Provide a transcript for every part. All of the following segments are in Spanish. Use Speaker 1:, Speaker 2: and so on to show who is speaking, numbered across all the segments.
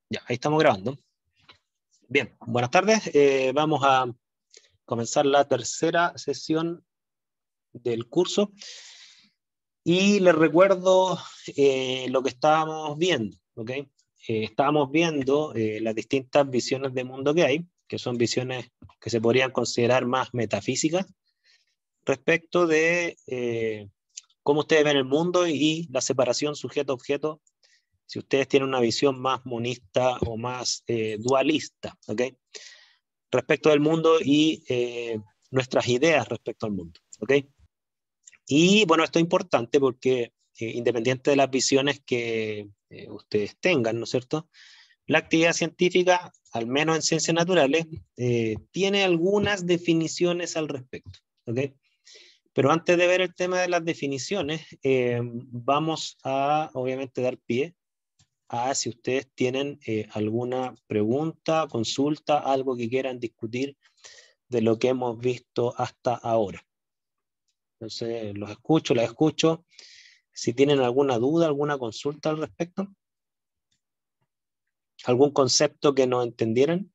Speaker 1: Ya, ahí estamos grabando. Bien, buenas tardes. Vamos a comenzar la tercera sesión del curso y les recuerdo lo que estábamos viendo, ¿ok? Estábamos viendo las distintas visiones de mundo que hay, que son visiones que se podrían considerar más metafísicas respecto de cómo ustedes ven el mundo y la separación sujeto-objeto, si ustedes tienen una visión más monista o más dualista, ¿ok? Respecto del mundo y nuestras ideas respecto al mundo, ¿ok? Y bueno, esto es importante porque independiente de las visiones que ustedes tengan, ¿no es cierto? La actividad científica, al menos en ciencias naturales, tiene algunas definiciones al respecto, ¿ok? Pero antes de ver el tema de las definiciones, vamos a, obviamente, dar pie a si ustedes tienen alguna pregunta, consulta, algo que quieran discutir de lo que hemos visto hasta ahora. Entonces, los escucho, las escucho. Si tienen alguna duda, alguna consulta al respecto, algún concepto que no entendieran.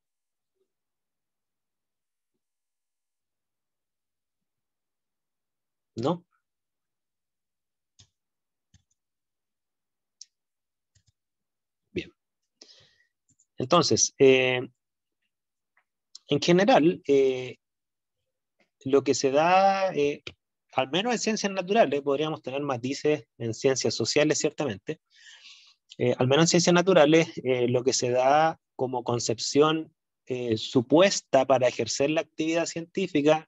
Speaker 1: ¿No? Bien. Entonces, en general, lo que se da, al menos en ciencias naturales, podríamos tener matices en ciencias sociales, ciertamente. Al menos en ciencias naturales, lo que se da como concepción supuesta para ejercer la actividad científica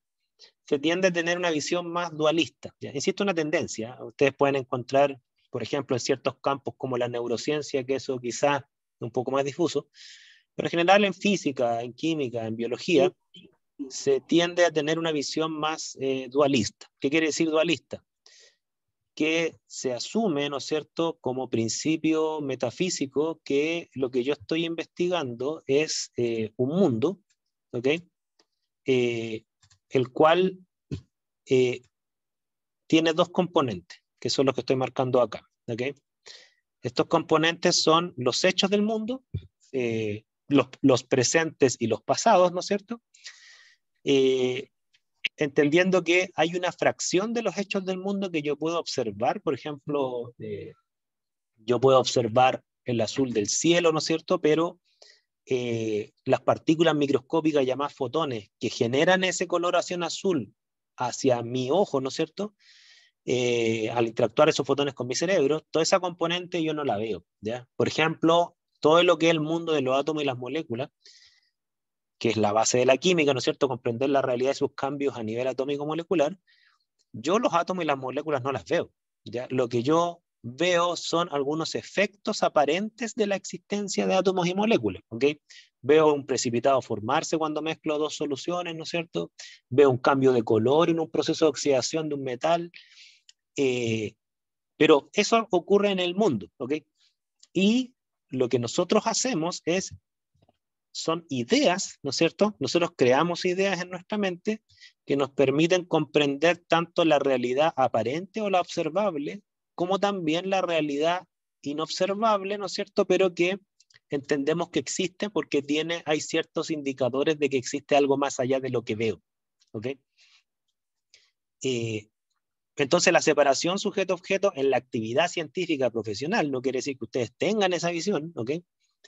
Speaker 1: se tiende a tener una visión más dualista. ¿Ya? Existe una tendencia. Ustedes pueden encontrar, por ejemplo, en ciertos campos como la neurociencia, que eso quizás es un poco más difuso, pero en general en física, en química, en biología, se tiende a tener una visión más dualista. ¿Qué quiere decir dualista? Que se asume, ¿no es cierto?, como principio metafísico que lo que yo estoy investigando es un mundo, ¿ok? El cual tiene dos componentes, que son los que estoy marcando acá, ¿ok? Estos componentes son los hechos del mundo, los presentes y los pasados, ¿no es cierto? Entendiendo que hay una fracción de los hechos del mundo que yo puedo observar, por ejemplo, yo puedo observar el azul del cielo, ¿no es cierto? Pero las partículas microscópicas llamadas fotones que generan ese coloración azul hacia mi ojo, ¿no es cierto? Al interactuar esos fotones con mi cerebro, toda esa componente yo no la veo, ¿ya? Por ejemplo, todo lo que es el mundo de los átomos y las moléculas, que es la base de la química, ¿no es cierto? Comprender la realidad de sus cambios a nivel atómico molecular, yo los átomos y las moléculas no las veo, ¿ya? Lo que yo veo son algunos efectos aparentes de la existencia de átomos y moléculas, ¿ok? Veo un precipitado formarse cuando mezclo dos soluciones, ¿no es cierto? Veo un cambio de color en un proceso de oxidación de un metal, eh, pero eso ocurre en el mundo, ¿ok? Y lo que nosotros hacemos son ideas, ¿no es cierto? Nosotros creamos ideas en nuestra mente que nos permiten comprender tanto la realidad aparente o la observable, como también la realidad inobservable, ¿no es cierto? Pero que entendemos que existe porque hay ciertos indicadores de que existe algo más allá de lo que veo, ¿ok? Eh, entonces, la separación sujeto-objeto en la actividad científica profesional no quiere decir que ustedes tengan esa visión, ¿ok?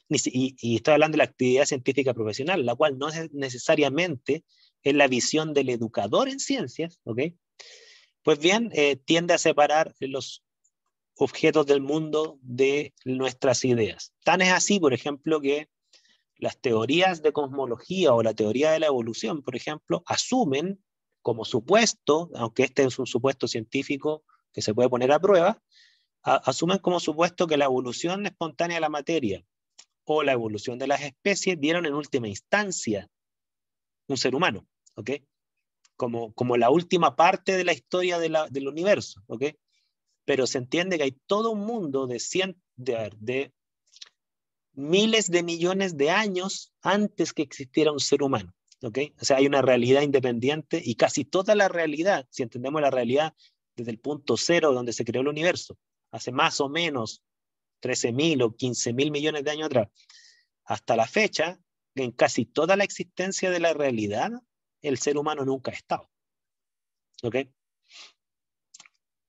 Speaker 1: Y estoy hablando de la actividad científica profesional, la cual no es necesariamente es la visión del educador en ciencias, ¿ok? Pues bien, tiende a separar los objetos del mundo de nuestras ideas. Tan es así, por ejemplo, que las teorías de cosmología o la teoría de la evolución, por ejemplo, asumen como supuesto, aunque este es un supuesto científico que se puede poner a prueba, asumen como supuesto que la evolución espontánea de la materia o la evolución de las especies dieron en última instancia un ser humano, ¿ok? Como la última parte de la historia del universo, ¿ok? Pero se entiende que hay todo un mundo de miles de millones de años antes que existiera un ser humano, ¿ok? O sea, hay una realidad independiente y casi toda la realidad, si entendemos la realidad desde el punto cero donde se creó el universo, hace más o menos 13.000 o 15.000 millones de años atrás, hasta la fecha, en casi toda la existencia de la realidad, el ser humano nunca ha estado. ¿Ok?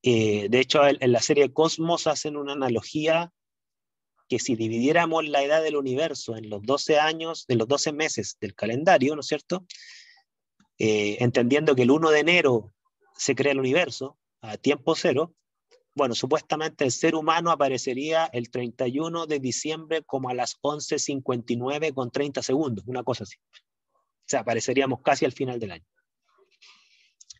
Speaker 1: De hecho, en la serie Cosmos hacen una analogía que si dividiéramos la edad del universo en los 12 años, en los 12 meses del calendario, ¿no es cierto? Entendiendo que el 1 de enero se crea el universo a tiempo cero, bueno, supuestamente el ser humano aparecería el 31 de diciembre como a las 11:59 con 30 segundos, una cosa así. O sea, apareceríamos casi al final del año.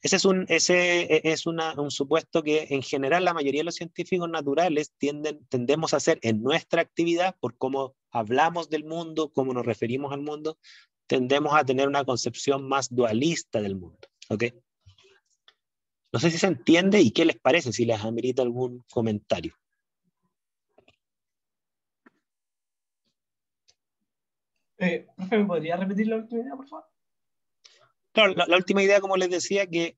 Speaker 1: Ese es un supuesto que en general la mayoría de los científicos naturales tendemos a hacer en nuestra actividad, por cómo hablamos del mundo, cómo nos referimos al mundo, tendemos a tener una concepción más dualista del mundo. ¿Ok? No sé si se entiende y qué les parece, si les amerita algún comentario.
Speaker 2: Profe, ¿me podría repetir la última idea, por favor?
Speaker 1: Claro, la última idea, como les decía, que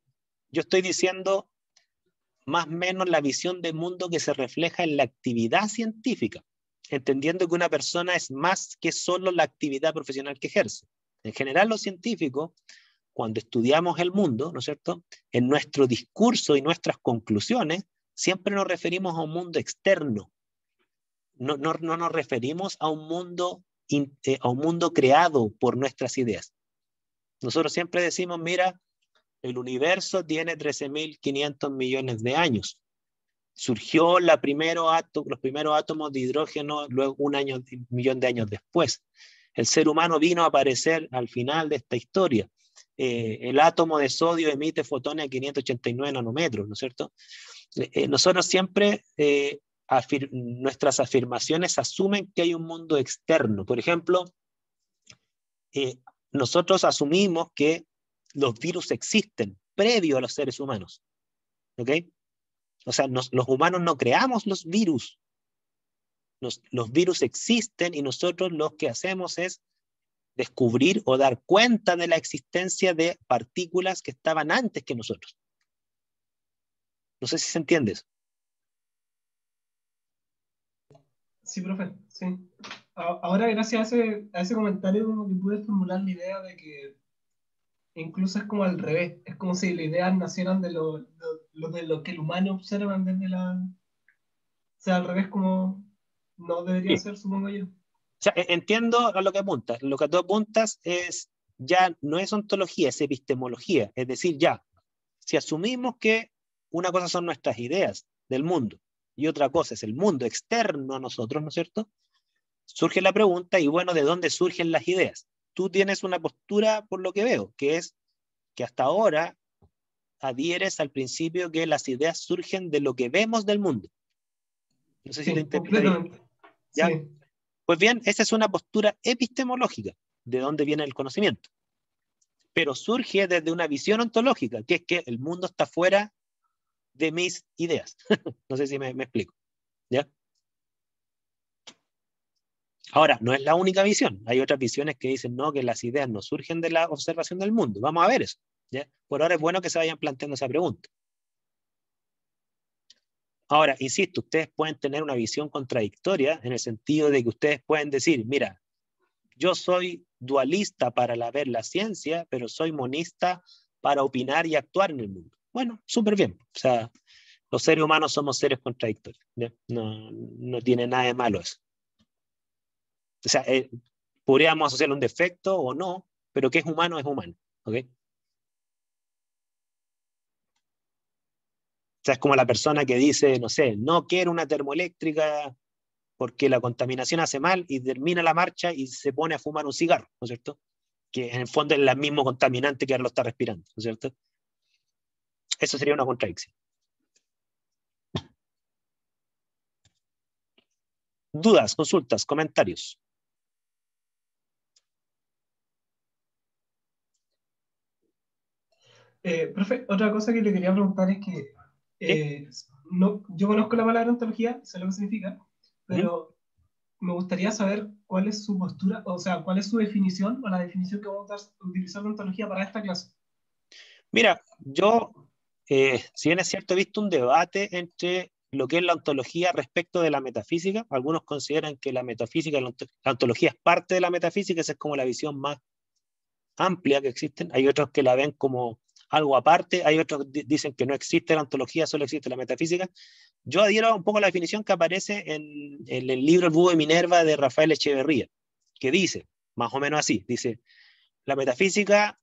Speaker 1: yo estoy diciendo más o menos la visión del mundo que se refleja en la actividad científica, entendiendo que una persona es más que solo la actividad profesional que ejerce. En general, los científicos, cuando estudiamos el mundo, ¿no es cierto?, en nuestro discurso y nuestras conclusiones, siempre nos referimos a un mundo externo. No nos referimos a un mundo creado por nuestras ideas. Nosotros siempre decimos, mira, el universo tiene 13.500 millones de años. Surgió los primeros átomos de hidrógeno luego un millón de años después. El ser humano vino a aparecer al final de esta historia. El átomo de sodio emite fotones a 589 nanómetros, ¿no es cierto? Nosotros siempre, nuestras afirmaciones asumen que hay un mundo externo. Por ejemplo, nosotros asumimos que los virus existen previo a los seres humanos. ¿Ok? O sea, los humanos no creamos los virus. Los virus existen y nosotros lo que hacemos es descubrir o dar cuenta de la existencia de partículas que estaban antes que nosotros. No sé si se entiende eso.
Speaker 2: Sí, profe, sí. Ahora, gracias a ese comentario, como que pude formular la idea de que incluso es como al revés. Es como si las ideas nacieran de lo que el humano observa en vez de la... O sea, al revés, como no debería
Speaker 1: Sí.
Speaker 2: ser, supongo yo.
Speaker 1: O sea, entiendo a lo que apuntas. Lo que tú apuntas es, ya no es ontología, es epistemología. Es decir, ya, si asumimos que una cosa son nuestras ideas del mundo y otra cosa es el mundo externo a nosotros, ¿no es cierto? Surge la pregunta, y bueno, ¿de dónde surgen las ideas? Tú tienes una postura, por lo que veo, que es que hasta ahora adhieres al principio que las ideas surgen de lo que vemos del mundo. No sé si te
Speaker 2: Sí,
Speaker 1: interesa bien.
Speaker 2: completamente.
Speaker 1: ¿Ya?
Speaker 2: Sí,
Speaker 1: Pues bien, esa es una postura epistemológica, de dónde viene el conocimiento. Pero surge desde una visión ontológica, que es que el mundo está fuera de mis ideas. No sé si me explico. ¿Ya? Ahora, no es la única visión. Hay otras visiones que dicen no, que las ideas no surgen de la observación del mundo. Vamos a ver eso. ¿Ya? Por ahora es bueno que se vayan planteando esa pregunta. Ahora, insisto, ustedes pueden tener una visión contradictoria en el sentido de que ustedes pueden decir, mira, yo soy dualista para ver la ciencia, pero soy monista para opinar y actuar en el mundo. Bueno, súper bien. O sea, los seres humanos somos seres contradictorios. ¿Ya? No tiene nada de malo eso. O sea, podríamos asociarle un defecto o no, pero que es humano, ¿ok? O sea, es como la persona que dice, no sé, no quiero una termoeléctrica porque la contaminación hace mal y termina la marcha y se pone a fumar un cigarro, ¿no es cierto? Que en el fondo es el mismo contaminante que ahora lo está respirando, ¿no es cierto? Eso sería una contradicción. Dudas, consultas, comentarios.
Speaker 2: Profe, otra cosa que le quería preguntar es que
Speaker 1: ¿Sí?
Speaker 2: no, yo conozco la palabra ontología, sé lo que significa,
Speaker 1: Uh -huh.
Speaker 2: pero me gustaría saber cuál es su postura, o sea, cuál es su definición o la definición que vamos a utilizar de ontología para esta clase.
Speaker 1: Mira, yo, si bien es cierto, he visto un debate entre lo que es la ontología respecto de la metafísica. Algunos consideran que la metafísica, la ontología es parte de la metafísica, esa es como la visión más amplia que existen. Hay otros que la ven como algo aparte, hay otros que dicen que no existe la ontología, solo existe la metafísica. Yo adhiero un poco a la definición que aparece en el libro El Búho de Minerva de Rafael Echeverría, que dice, más o menos así, dice, la metafísica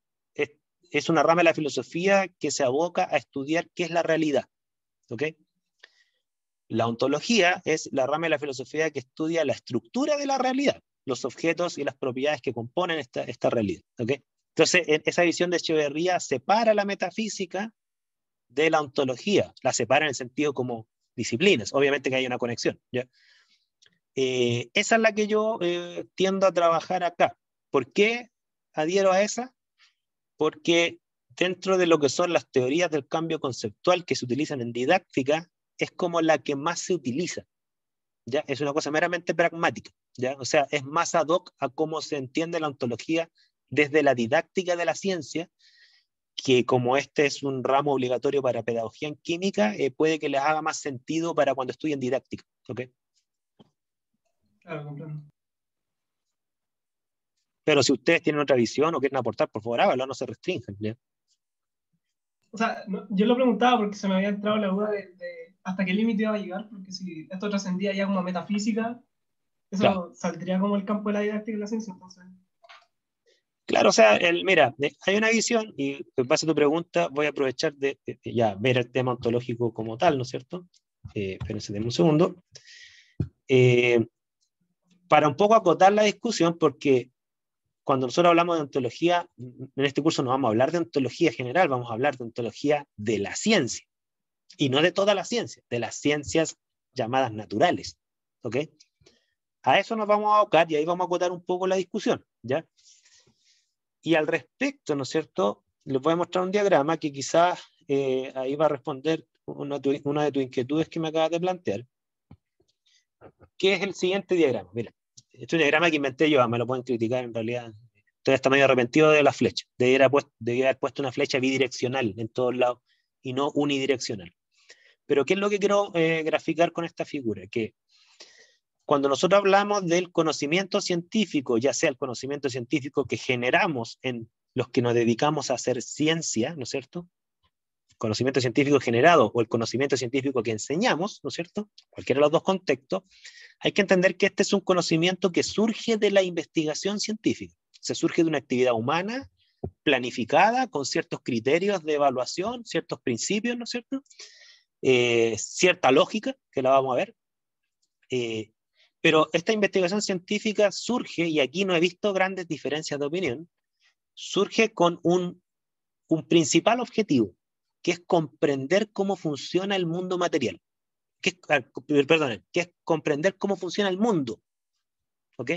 Speaker 1: es una rama de la filosofía que se aboca a estudiar qué es la realidad, ¿ok? La ontología es la rama de la filosofía que estudia la estructura de la realidad, los objetos y las propiedades que componen esta realidad, ¿ok? Entonces, esa visión de Echeverría separa la metafísica de la ontología, la separa en el sentido como disciplinas, obviamente que hay una conexión, ¿ya? Esa es la que yo tiendo a trabajar acá. ¿Por qué adhiero a esa? Porque dentro de lo que son las teorías del cambio conceptual que se utilizan en didáctica, es como la que más se utiliza, ¿ya? Es una cosa meramente pragmática, ¿ya? O sea, es más ad hoc a cómo se entiende la ontología desde la didáctica de la ciencia, que como este es un ramo obligatorio para pedagogía en química, puede que les haga más sentido para cuando estudien didáctica, ¿ok?
Speaker 2: Claro, comprendo.
Speaker 1: Pero si ustedes tienen otra visión o quieren aportar, por favor, háganlo, no se restringen, ¿ya?
Speaker 2: O sea, yo lo preguntaba porque se me había entrado la duda de hasta qué límite iba a llegar, porque si esto trascendía ya como metafísica,
Speaker 1: Claro.
Speaker 2: eso saldría como el campo de la didáctica y la ciencia, entonces.
Speaker 1: Claro, o sea, mira, hay una visión, y en base a tu pregunta voy a aprovechar de ya ver el tema ontológico como tal, ¿no es cierto? Espérense, denme un segundo. Para un poco acotar la discusión, porque cuando nosotros hablamos de ontología, en este curso no vamos a hablar de ontología general, vamos a hablar de ontología de la ciencia, y no de toda la ciencia, de las ciencias llamadas naturales, ¿ok? A eso nos vamos a abocar y ahí vamos a acotar un poco la discusión, ¿ya? Y al respecto, ¿no es cierto? Les voy a mostrar un diagrama que quizás ahí va a responder una de tus inquietudes que me acabas de plantear, que es el siguiente diagrama. Mira, este es un diagrama que inventé yo, me lo pueden criticar en realidad. Estoy hasta medio arrepentido de la flecha. Debería haber puesto una flecha bidireccional en todos lados y no unidireccional. Pero ¿qué es lo que quiero graficar con esta figura? Que cuando nosotros hablamos del conocimiento científico, ya sea el conocimiento científico que generamos en los que nos dedicamos a hacer ciencia, ¿no es cierto? Conocimiento científico generado o el conocimiento científico que enseñamos, ¿no es cierto? Cualquiera de los dos contextos, hay que entender que este es un conocimiento que surge de la investigación científica. Se surge de una actividad humana planificada con ciertos criterios de evaluación, ciertos principios, ¿no es cierto? Cierta lógica, que la vamos a ver. Pero esta investigación científica surge, y aquí no he visto grandes diferencias de opinión, surge con un principal objetivo, que es comprender cómo funciona el mundo material. Que es comprender cómo funciona el mundo. ¿Ok?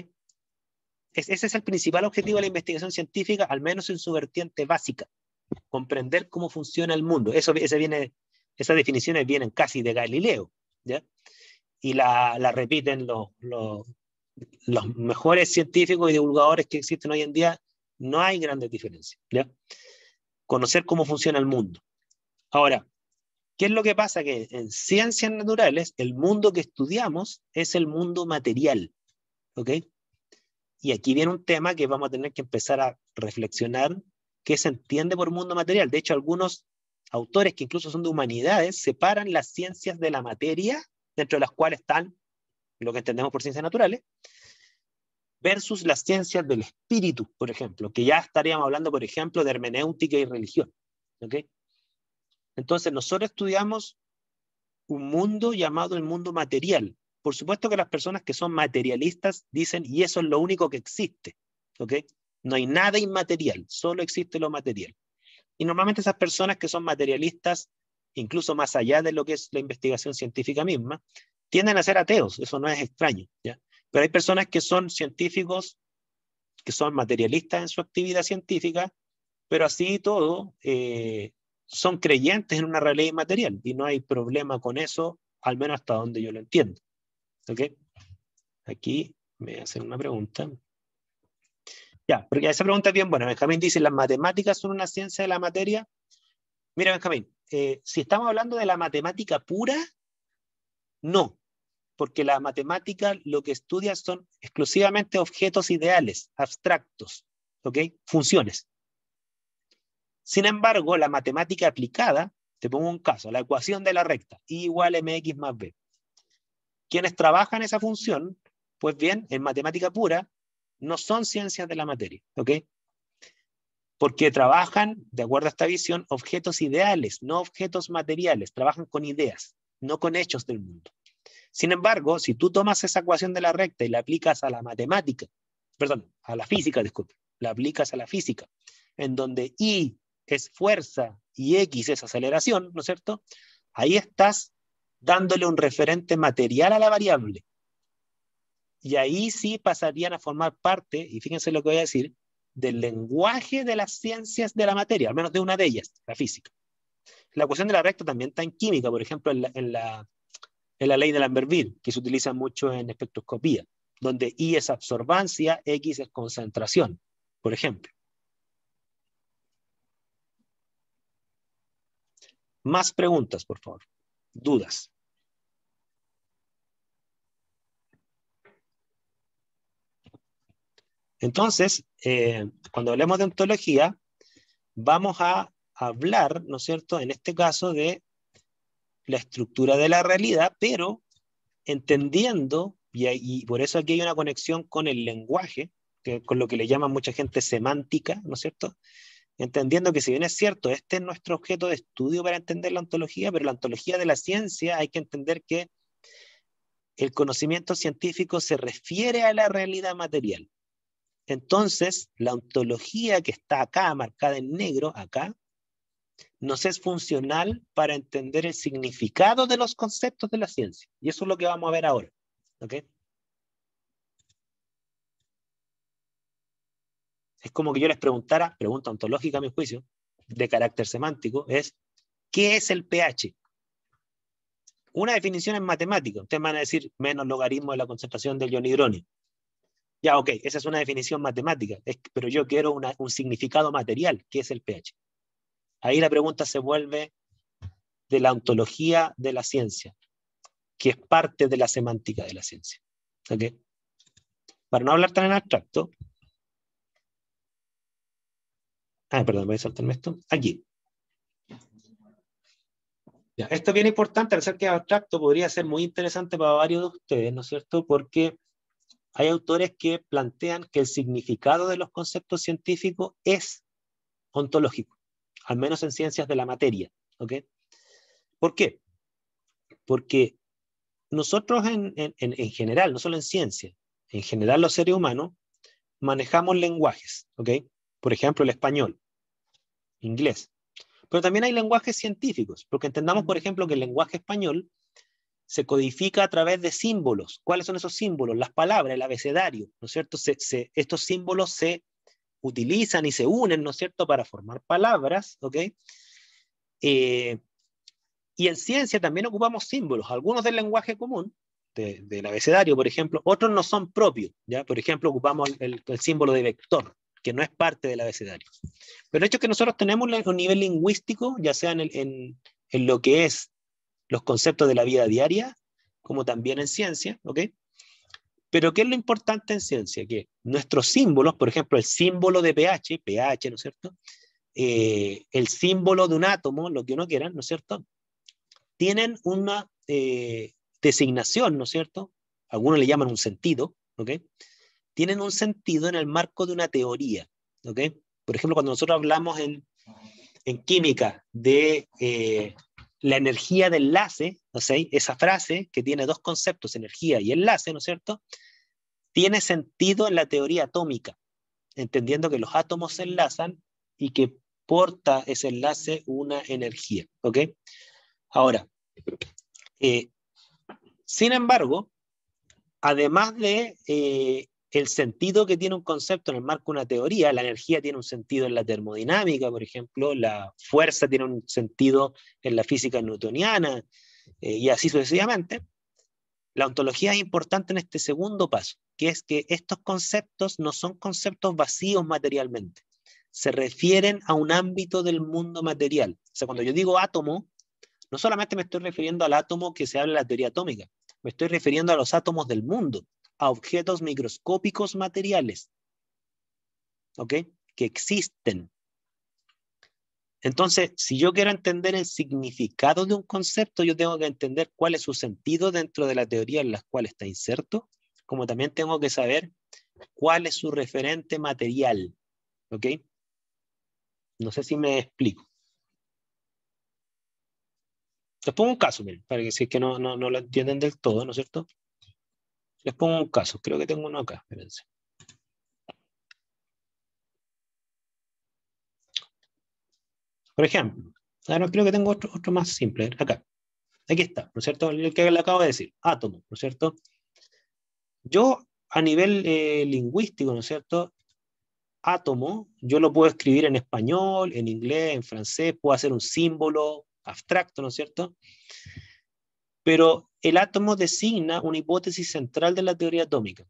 Speaker 1: Ese es el principal objetivo de la investigación científica, al menos en su vertiente básica. Comprender cómo funciona el mundo. Esas definiciones vienen casi de Galileo, ¿ya? Y la repiten los mejores científicos y divulgadores que existen hoy en día. No hay grandes diferencias, ¿ya? Conocer cómo funciona el mundo. Ahora, ¿qué es lo que pasa? Que en ciencias naturales, el mundo que estudiamos es el mundo material, ¿ok? Y aquí viene un tema que vamos a tener que empezar a reflexionar, qué se entiende por mundo material. De hecho, algunos autores que incluso son de humanidades separan las ciencias de la materia, dentro de las cuales están lo que entendemos por ciencias naturales, versus las ciencias del espíritu, por ejemplo, que ya estaríamos hablando, por ejemplo, de hermenéutica y religión, ¿ok? Entonces, nosotros estudiamos un mundo llamado el mundo material. Por supuesto que las personas que son materialistas dicen, y eso es lo único que existe, ¿ok? No hay nada inmaterial, solo existe lo material. Y normalmente esas personas que son materialistas, incluso más allá de lo que es la investigación científica misma, tienden a ser ateos, eso no es extraño, ¿ya? Pero hay personas que son científicos, que son materialistas en su actividad científica, pero así y todo, son creyentes en una realidad inmaterial y no hay problema con eso, al menos hasta donde yo lo entiendo. ¿Ok? Aquí me hacen una pregunta. Ya, porque esa pregunta es bien buena. Benjamín dice, ¿las matemáticas son una ciencia de la materia? Mira, Benjamín, si estamos hablando de la matemática pura, No, porque la matemática lo que estudia son exclusivamente objetos ideales, abstractos, ¿ok? Funciones. Sin embargo, la matemática aplicada, te pongo un caso, la ecuación de la recta, I igual mx más b. Quienes trabajan esa función, pues bien, en matemática pura, no son ciencias de la materia, ¿ok? Porque trabajan, de acuerdo a esta visión, objetos ideales, no objetos materiales, trabajan con ideas, no con hechos del mundo. Sin embargo, si tú tomas esa ecuación de la recta y la aplicas a la matemática, perdón, a la física, disculpe, la aplicas a la física, en donde I es fuerza y X es aceleración, ¿no es cierto? Ahí estás dándole un referente material a la variable. Y ahí sí pasarían a formar parte, y fíjense lo que voy a decir, del lenguaje de las ciencias de la materia, al menos de una de ellas, la física. La ecuación de la recta también está en química, por ejemplo, en la ley de Lamberville, que se utiliza mucho en espectroscopía, donde I es absorbancia, X es concentración, por ejemplo. Más preguntas, por favor. Dudas. Entonces, cuando hablemos de ontología, vamos a hablar, ¿no es cierto?, en este caso de la estructura de la realidad, pero entendiendo, y por eso aquí hay una conexión con el lenguaje, con lo que le llama mucha gente semántica, ¿no es cierto? Entendiendo que si bien es cierto, este es nuestro objeto de estudio para entender la ontología, pero la ontología de la ciencia hay que entender que el conocimiento científico se refiere a la realidad material. Entonces, la ontología que está acá, marcada en negro, acá, nos es funcional para entender el significado de los conceptos de la ciencia. Y eso es lo que vamos a ver ahora. ¿Ok? Es como que yo les preguntara, pregunta ontológica a mi juicio, de carácter semántico, es ¿qué es el pH? Una definición en matemática. Ustedes van a decir menos logaritmo de la concentración del ion hidrógeno. Ya, ok, esa es una definición matemática, pero yo quiero un significado material, ¿qué es el pH? Ahí la pregunta se vuelve de la ontología de la ciencia, que es parte de la semántica de la ciencia. ¿Ok? Para no hablar tan en abstracto. Perdón, voy a saltarme esto. Aquí. Ya, esto es bien importante, al ser que es abstracto, podría ser muy interesante para varios de ustedes, ¿no es cierto? Porque hay autores que plantean que el significado de los conceptos científicos es ontológico, al menos en ciencias de la materia. ¿Ok? ¿Por qué? Porque nosotros en general, no solo en ciencia, en general los seres humanos manejamos lenguajes, ¿ok? Por ejemplo, el español, inglés. Pero también hay lenguajes científicos, porque entendamos, por ejemplo, que el lenguaje español se codifica a través de símbolos. ¿Cuáles son esos símbolos? Las palabras, el abecedario, ¿no es cierto? Estos símbolos se utilizan y se unen, ¿no es cierto?, para formar palabras, ¿ok? Y en ciencia también ocupamos símbolos, algunos del lenguaje común, del abecedario, por ejemplo, otros no son propios, ¿ya? Por ejemplo, ocupamos el símbolo de vector, que no es parte del abecedario. Pero el hecho es que nosotros tenemos un nivel lingüístico, ya sea en lo que es los conceptos de la vida diaria, como también en ciencia, ¿ok? Pero ¿qué es lo importante en ciencia? Que nuestros símbolos, por ejemplo, el símbolo de pH, ¿no es cierto? El símbolo de un átomo, lo que uno quiera, ¿no es cierto?, tienen una designación, ¿no es cierto? Algunos le llaman un sentido, ¿ok? Tienen un sentido en el marco de una teoría, ¿ok? Por ejemplo, cuando nosotros hablamos en química de la energía de enlace, ¿no sé? Esa frase que tiene dos conceptos, energía y enlace, ¿no es cierto?, tiene sentido en la teoría atómica, entendiendo que los átomos se enlazan y que porta ese enlace una energía, ¿ok? Ahora, sin embargo, además de el sentido que tiene un concepto en el marco de una teoría, la energía tiene un sentido en la termodinámica, por ejemplo, la fuerza tiene un sentido en la física newtoniana, y así sucesivamente. La ontología es importante en este segundo paso, que es que estos conceptos no son conceptos vacíos materialmente, se refieren a un ámbito del mundo material. O sea, cuando yo digo átomo, No solamente me estoy refiriendo al átomo que se habla en la teoría atómica, me estoy refiriendo a los átomos del mundo, a objetos microscópicos materiales, ¿ok? Que existen. Entonces, si yo quiero entender el significado de un concepto, yo tengo que entender cuál es su sentido dentro de la teoría en la cual está inserto, como también tengo que saber cuál es su referente material, ¿ok? No sé si me explico. Les pongo un caso, miren, para que si es que no lo entienden del todo, ¿no es cierto? Les pongo un caso, creo que tengo uno acá, espérense. Por ejemplo, ahora creo que tengo otro más simple, acá. Aquí está, ¿no es cierto? El que le acabo de decir, átomo, ¿no es cierto? Yo, a nivel lingüístico, ¿no es cierto? Átomo, yo lo puedo escribir en español, en inglés, en francés, puedo hacer un símbolo abstracto, ¿no es cierto? Pero el átomo designa una hipótesis central de la teoría atómica.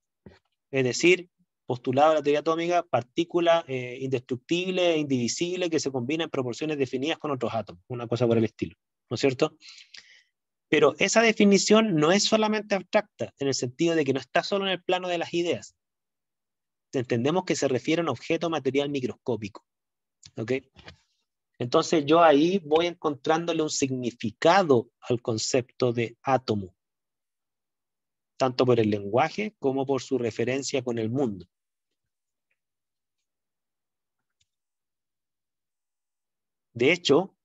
Speaker 1: Es decir, postulado de la teoría atómica, partícula indestructible e indivisible que se combina en proporciones definidas con otros átomos, una cosa por el estilo, ¿no es cierto? Pero esa definición no es solamente abstracta, en el sentido de que no está solo en el plano de las ideas. Entendemos que se refiere a un objeto material microscópico, ¿ok? Entonces yo ahí voy encontrándole un significado al concepto de átomo, tanto por el lenguaje como por su referencia con el mundo. De hecho,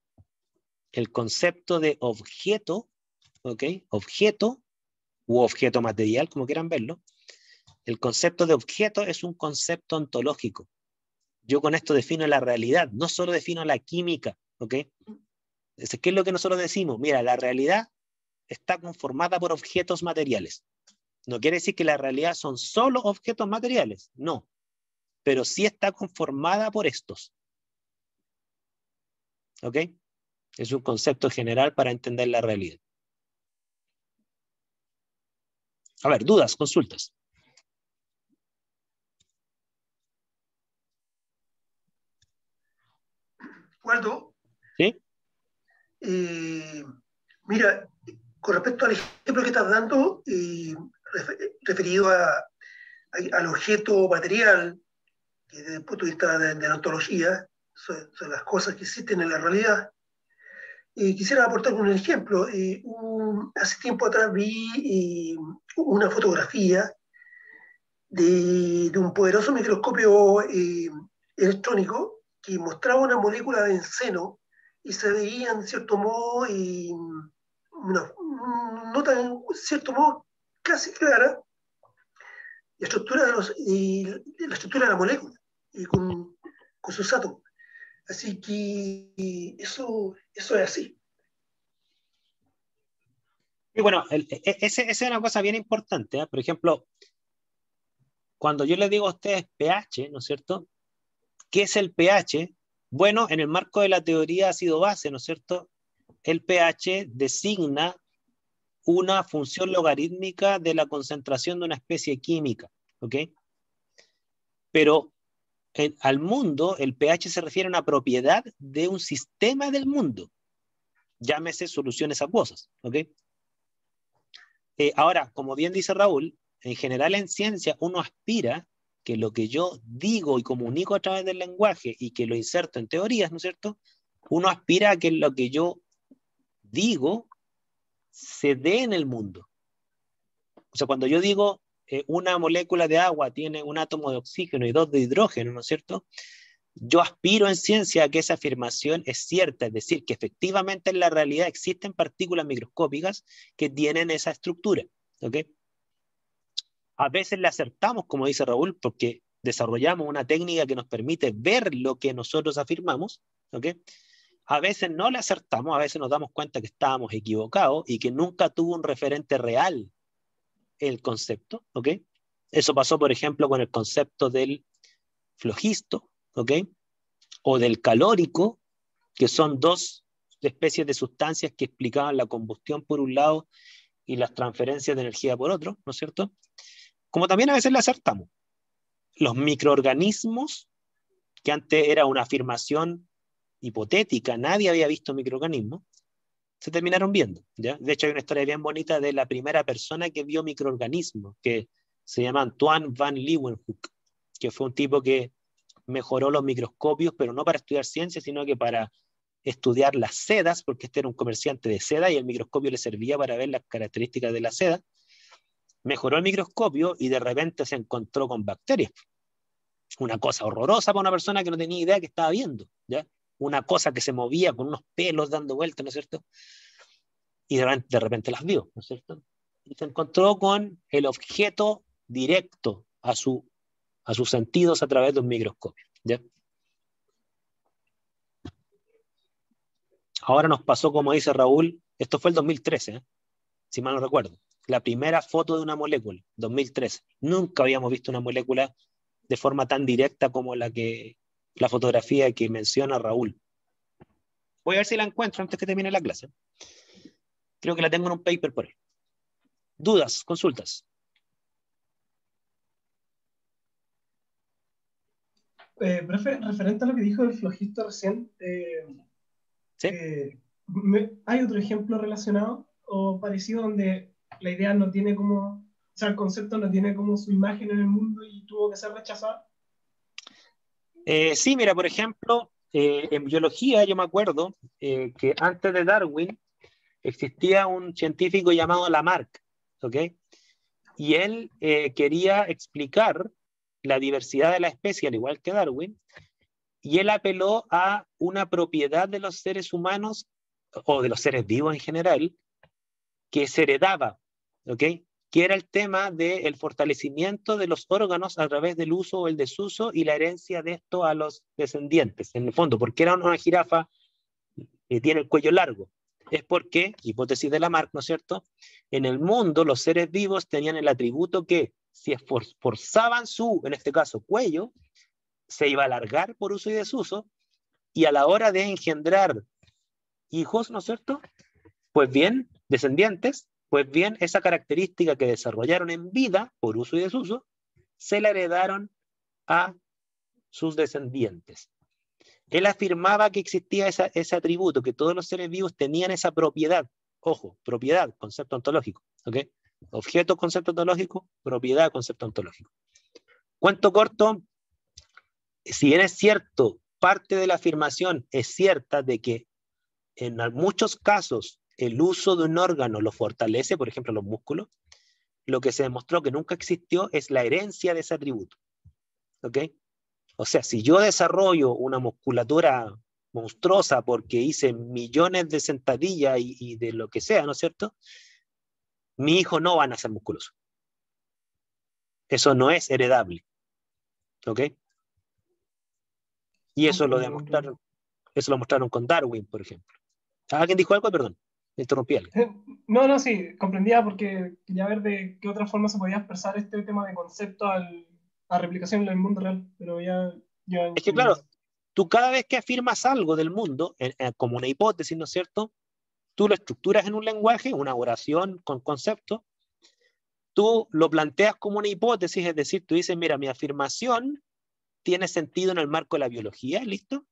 Speaker 1: el concepto de objeto, ¿ok? Objeto u objeto material, como quieran verlo, el concepto de objeto es un concepto ontológico. Yo con esto defino la realidad, no solo defino la química, ¿ok? ¿Qué es lo que nosotros decimos? Mira, la realidad está conformada por objetos materiales. No quiere decir que la realidad son solo objetos materiales, no, pero sí está conformada por estos, ¿ok? Es un concepto general para entender la realidad. A ver, dudas, consultas.
Speaker 3: Waldo,
Speaker 1: ¿Sí?
Speaker 3: mira, con respecto al ejemplo que estás dando, referido al objeto material, que desde el punto de vista de la ontología, son las cosas que existen en la realidad, quisiera aportar un ejemplo. Hace tiempo atrás vi una fotografía de un poderoso microscopio electrónico que mostraba una molécula de benceno y se veía en cierto modo, no tan en cierto modo, casi clara la estructura la estructura de la molécula con sus átomos. Así que eso es así.
Speaker 1: Y bueno, esa es una cosa bien importante, ¿eh? Por ejemplo, cuando yo les digo a ustedes pH, ¿no es cierto? ¿Qué es el pH? Bueno, en el marco de la teoría ácido-base, ¿no es cierto? El pH designa una función logarítmica de la concentración de una especie química, ¿ok? Pero al mundo, el pH se refiere a una propiedad de un sistema del mundo, llámese soluciones acuosas, ¿ok? Ahora, como bien dice Raúl, en general en ciencia uno aspira que lo que yo digo y comunico a través del lenguaje y que lo inserto en teorías, ¿no es cierto? Uno aspira a que lo que yo digo se dé en el mundo. O sea, cuando yo digo una molécula de agua tiene un átomo de oxígeno y dos de hidrógeno, ¿no es cierto? Yo aspiro en ciencia a que esa afirmación es cierta, es decir, que efectivamente en la realidad existen partículas microscópicas que tienen esa estructura, ¿ok? A veces le acertamos, como dice Raúl, porque desarrollamos una técnica que nos permite ver lo que nosotros afirmamos, ¿ok? A veces no le acertamos, a veces nos damos cuenta que estábamos equivocados y que nunca tuvo un referente real el concepto, ¿ok? Eso pasó, por ejemplo, con el concepto del flogisto, ¿ok? O del calórico, que son dos especies de sustancias que explicaban la combustión por un lado y las transferencias de energía por otro, ¿no es cierto? Como también a veces le acertamos. Los microorganismos, que antes era una afirmación hipotética, nadie había visto microorganismos, se terminaron viendo, ¿ya? De hecho, hay una historia bien bonita de la primera persona que vio microorganismos, que se llama Antoine van Leeuwenhoek, que fue un tipo que mejoró los microscopios, pero no para estudiar ciencia, sino que para estudiar las sedas, porque este era un comerciante de seda y el microscopio le servía para ver las características de la seda. Mejoró el microscopio y de repente se encontró con bacterias. Una cosa horrorosa para una persona que no tenía idea que estaba viendo, ¿ya? Una cosa que se movía con unos pelos dando vueltas, ¿no es cierto? Y de repente las vio, ¿no es cierto? Y se encontró con el objeto directo a sus sentidos a través de un microscopio, ¿ya? Ahora nos pasó, como dice Raúl, esto fue el 2013, si mal no recuerdo, la primera foto de una molécula, 2013. Nunca habíamos visto una molécula de forma tan directa como la fotografía que menciona Raúl. Voy a ver si la encuentro antes que termine la clase. Creo que la tengo en un paper por ahí. ¿Dudas? ¿Consultas?
Speaker 2: Profe, referente a lo que dijo el flojisto recién,
Speaker 1: ¿Sí?
Speaker 2: ¿hay otro ejemplo relacionado o parecido donde la idea no tiene como, o sea, el concepto no tiene como su imagen en el mundo y tuvo que ser rechazado?
Speaker 1: Sí, mira, por ejemplo, en biología yo me acuerdo que antes de Darwin existía un científico llamado Lamarck, ¿ok? Y él quería explicar la diversidad de la especie, al igual que Darwin, y él apeló a una propiedad de los seres humanos, o de los seres vivos en general, que se heredaba, ¿ok? Que era el tema del fortalecimiento de los órganos a través del uso o el desuso y la herencia de esto a los descendientes, en el fondo, porque era una jirafa que tiene el cuello largo. Es porque, hipótesis de Lamarck, ¿no es cierto? En el mundo los seres vivos tenían el atributo que si esforzaban su, en este caso, cuello, se iba a alargar por uso y desuso, y a la hora de engendrar hijos, ¿no es cierto? Pues bien, descendientes, pues bien, esa característica que desarrollaron en vida, por uso y desuso, se la heredaron a sus descendientes. Él afirmaba que existía ese atributo, que todos los seres vivos tenían esa propiedad. Ojo, propiedad, concepto ontológico. ¿Ok? Objeto, concepto ontológico, propiedad, concepto ontológico. Cuento corto, si bien es cierto, parte de la afirmación es cierta de que en muchos casos el uso de un órgano lo fortalece, por ejemplo los músculos, lo que se demostró que nunca existió es la herencia de ese atributo. ¿Ok? O sea, si yo desarrollo una musculatura monstruosa porque hice millones de sentadillas y de lo que sea, ¿no es cierto? Mi hijo no va a nacer musculoso. Eso no es heredable. ¿Ok? Y eso lo mostraron con Darwin, por ejemplo. ¿Alguien dijo algo? Perdón, me interrumpí algo.
Speaker 2: No, no, sí, comprendía porque quería ver de qué otra forma se podía expresar este tema de concepto a replicación en el mundo real, pero ya
Speaker 1: Es que
Speaker 2: entendí.
Speaker 1: claro, tú cada vez que afirmas algo del mundo, como una hipótesis, ¿no es cierto? Tú lo estructuras en un lenguaje, una oración con conceptos, tú lo planteas como una hipótesis, es decir, tú dices, mira, mi afirmación tiene sentido en el marco de la biología, ¿listo?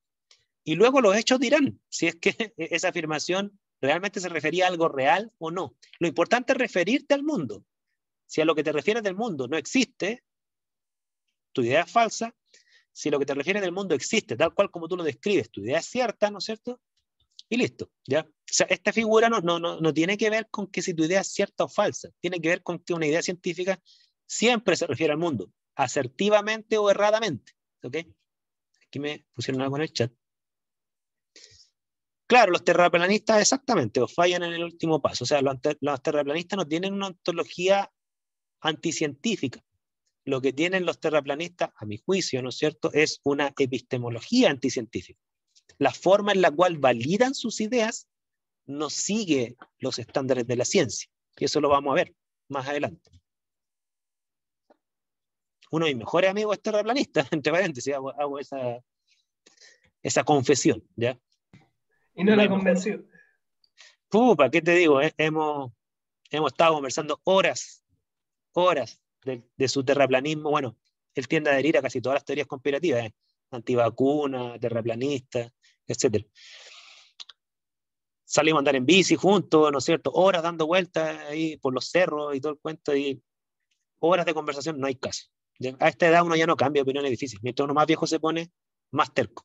Speaker 1: Y luego los hechos dirán si es que esa afirmación realmente se refería a algo real o no. Lo importante es referirte al mundo. Si a lo que te refieres del mundo no existe, tu idea es falsa. Si a lo que te refieres del mundo existe, tal cual como tú lo describes, tu idea es cierta, ¿no es cierto? Y listo, ¿ya? O sea, esta figura no tiene que ver con que si tu idea es cierta o falsa, tiene que ver con que una idea científica siempre se refiere al mundo, asertivamente o erradamente, ¿ok? Aquí me pusieron algo en el chat. Claro, los terraplanistas exactamente, o fallan en el último paso, o sea, los terraplanistas no tienen una ontología anticientífica. Lo que tienen los terraplanistas, a mi juicio, ¿no es cierto?, es una epistemología anticientífica. La forma en la cual validan sus ideas no sigue los estándares de la ciencia. Y eso lo vamos a ver más adelante. Uno de mis mejores amigos es terraplanista, entre paréntesis, hago esa confesión, ¿ya?
Speaker 2: Y no la convenció.
Speaker 1: ¿Para qué te digo? Hemos estado conversando horas de su terraplanismo. Bueno, él tiende a adherir a casi todas las teorías conspirativas, antivacuna, terraplanista, etc. salimos a andar en bici juntos, ¿no es cierto? Horas dando vueltas ahí por los cerros y todo el cuento, y horas de conversación, no hay caso. A esta edad uno ya no cambia de opinión, es difícil. Mientras uno más viejo se pone, más terco.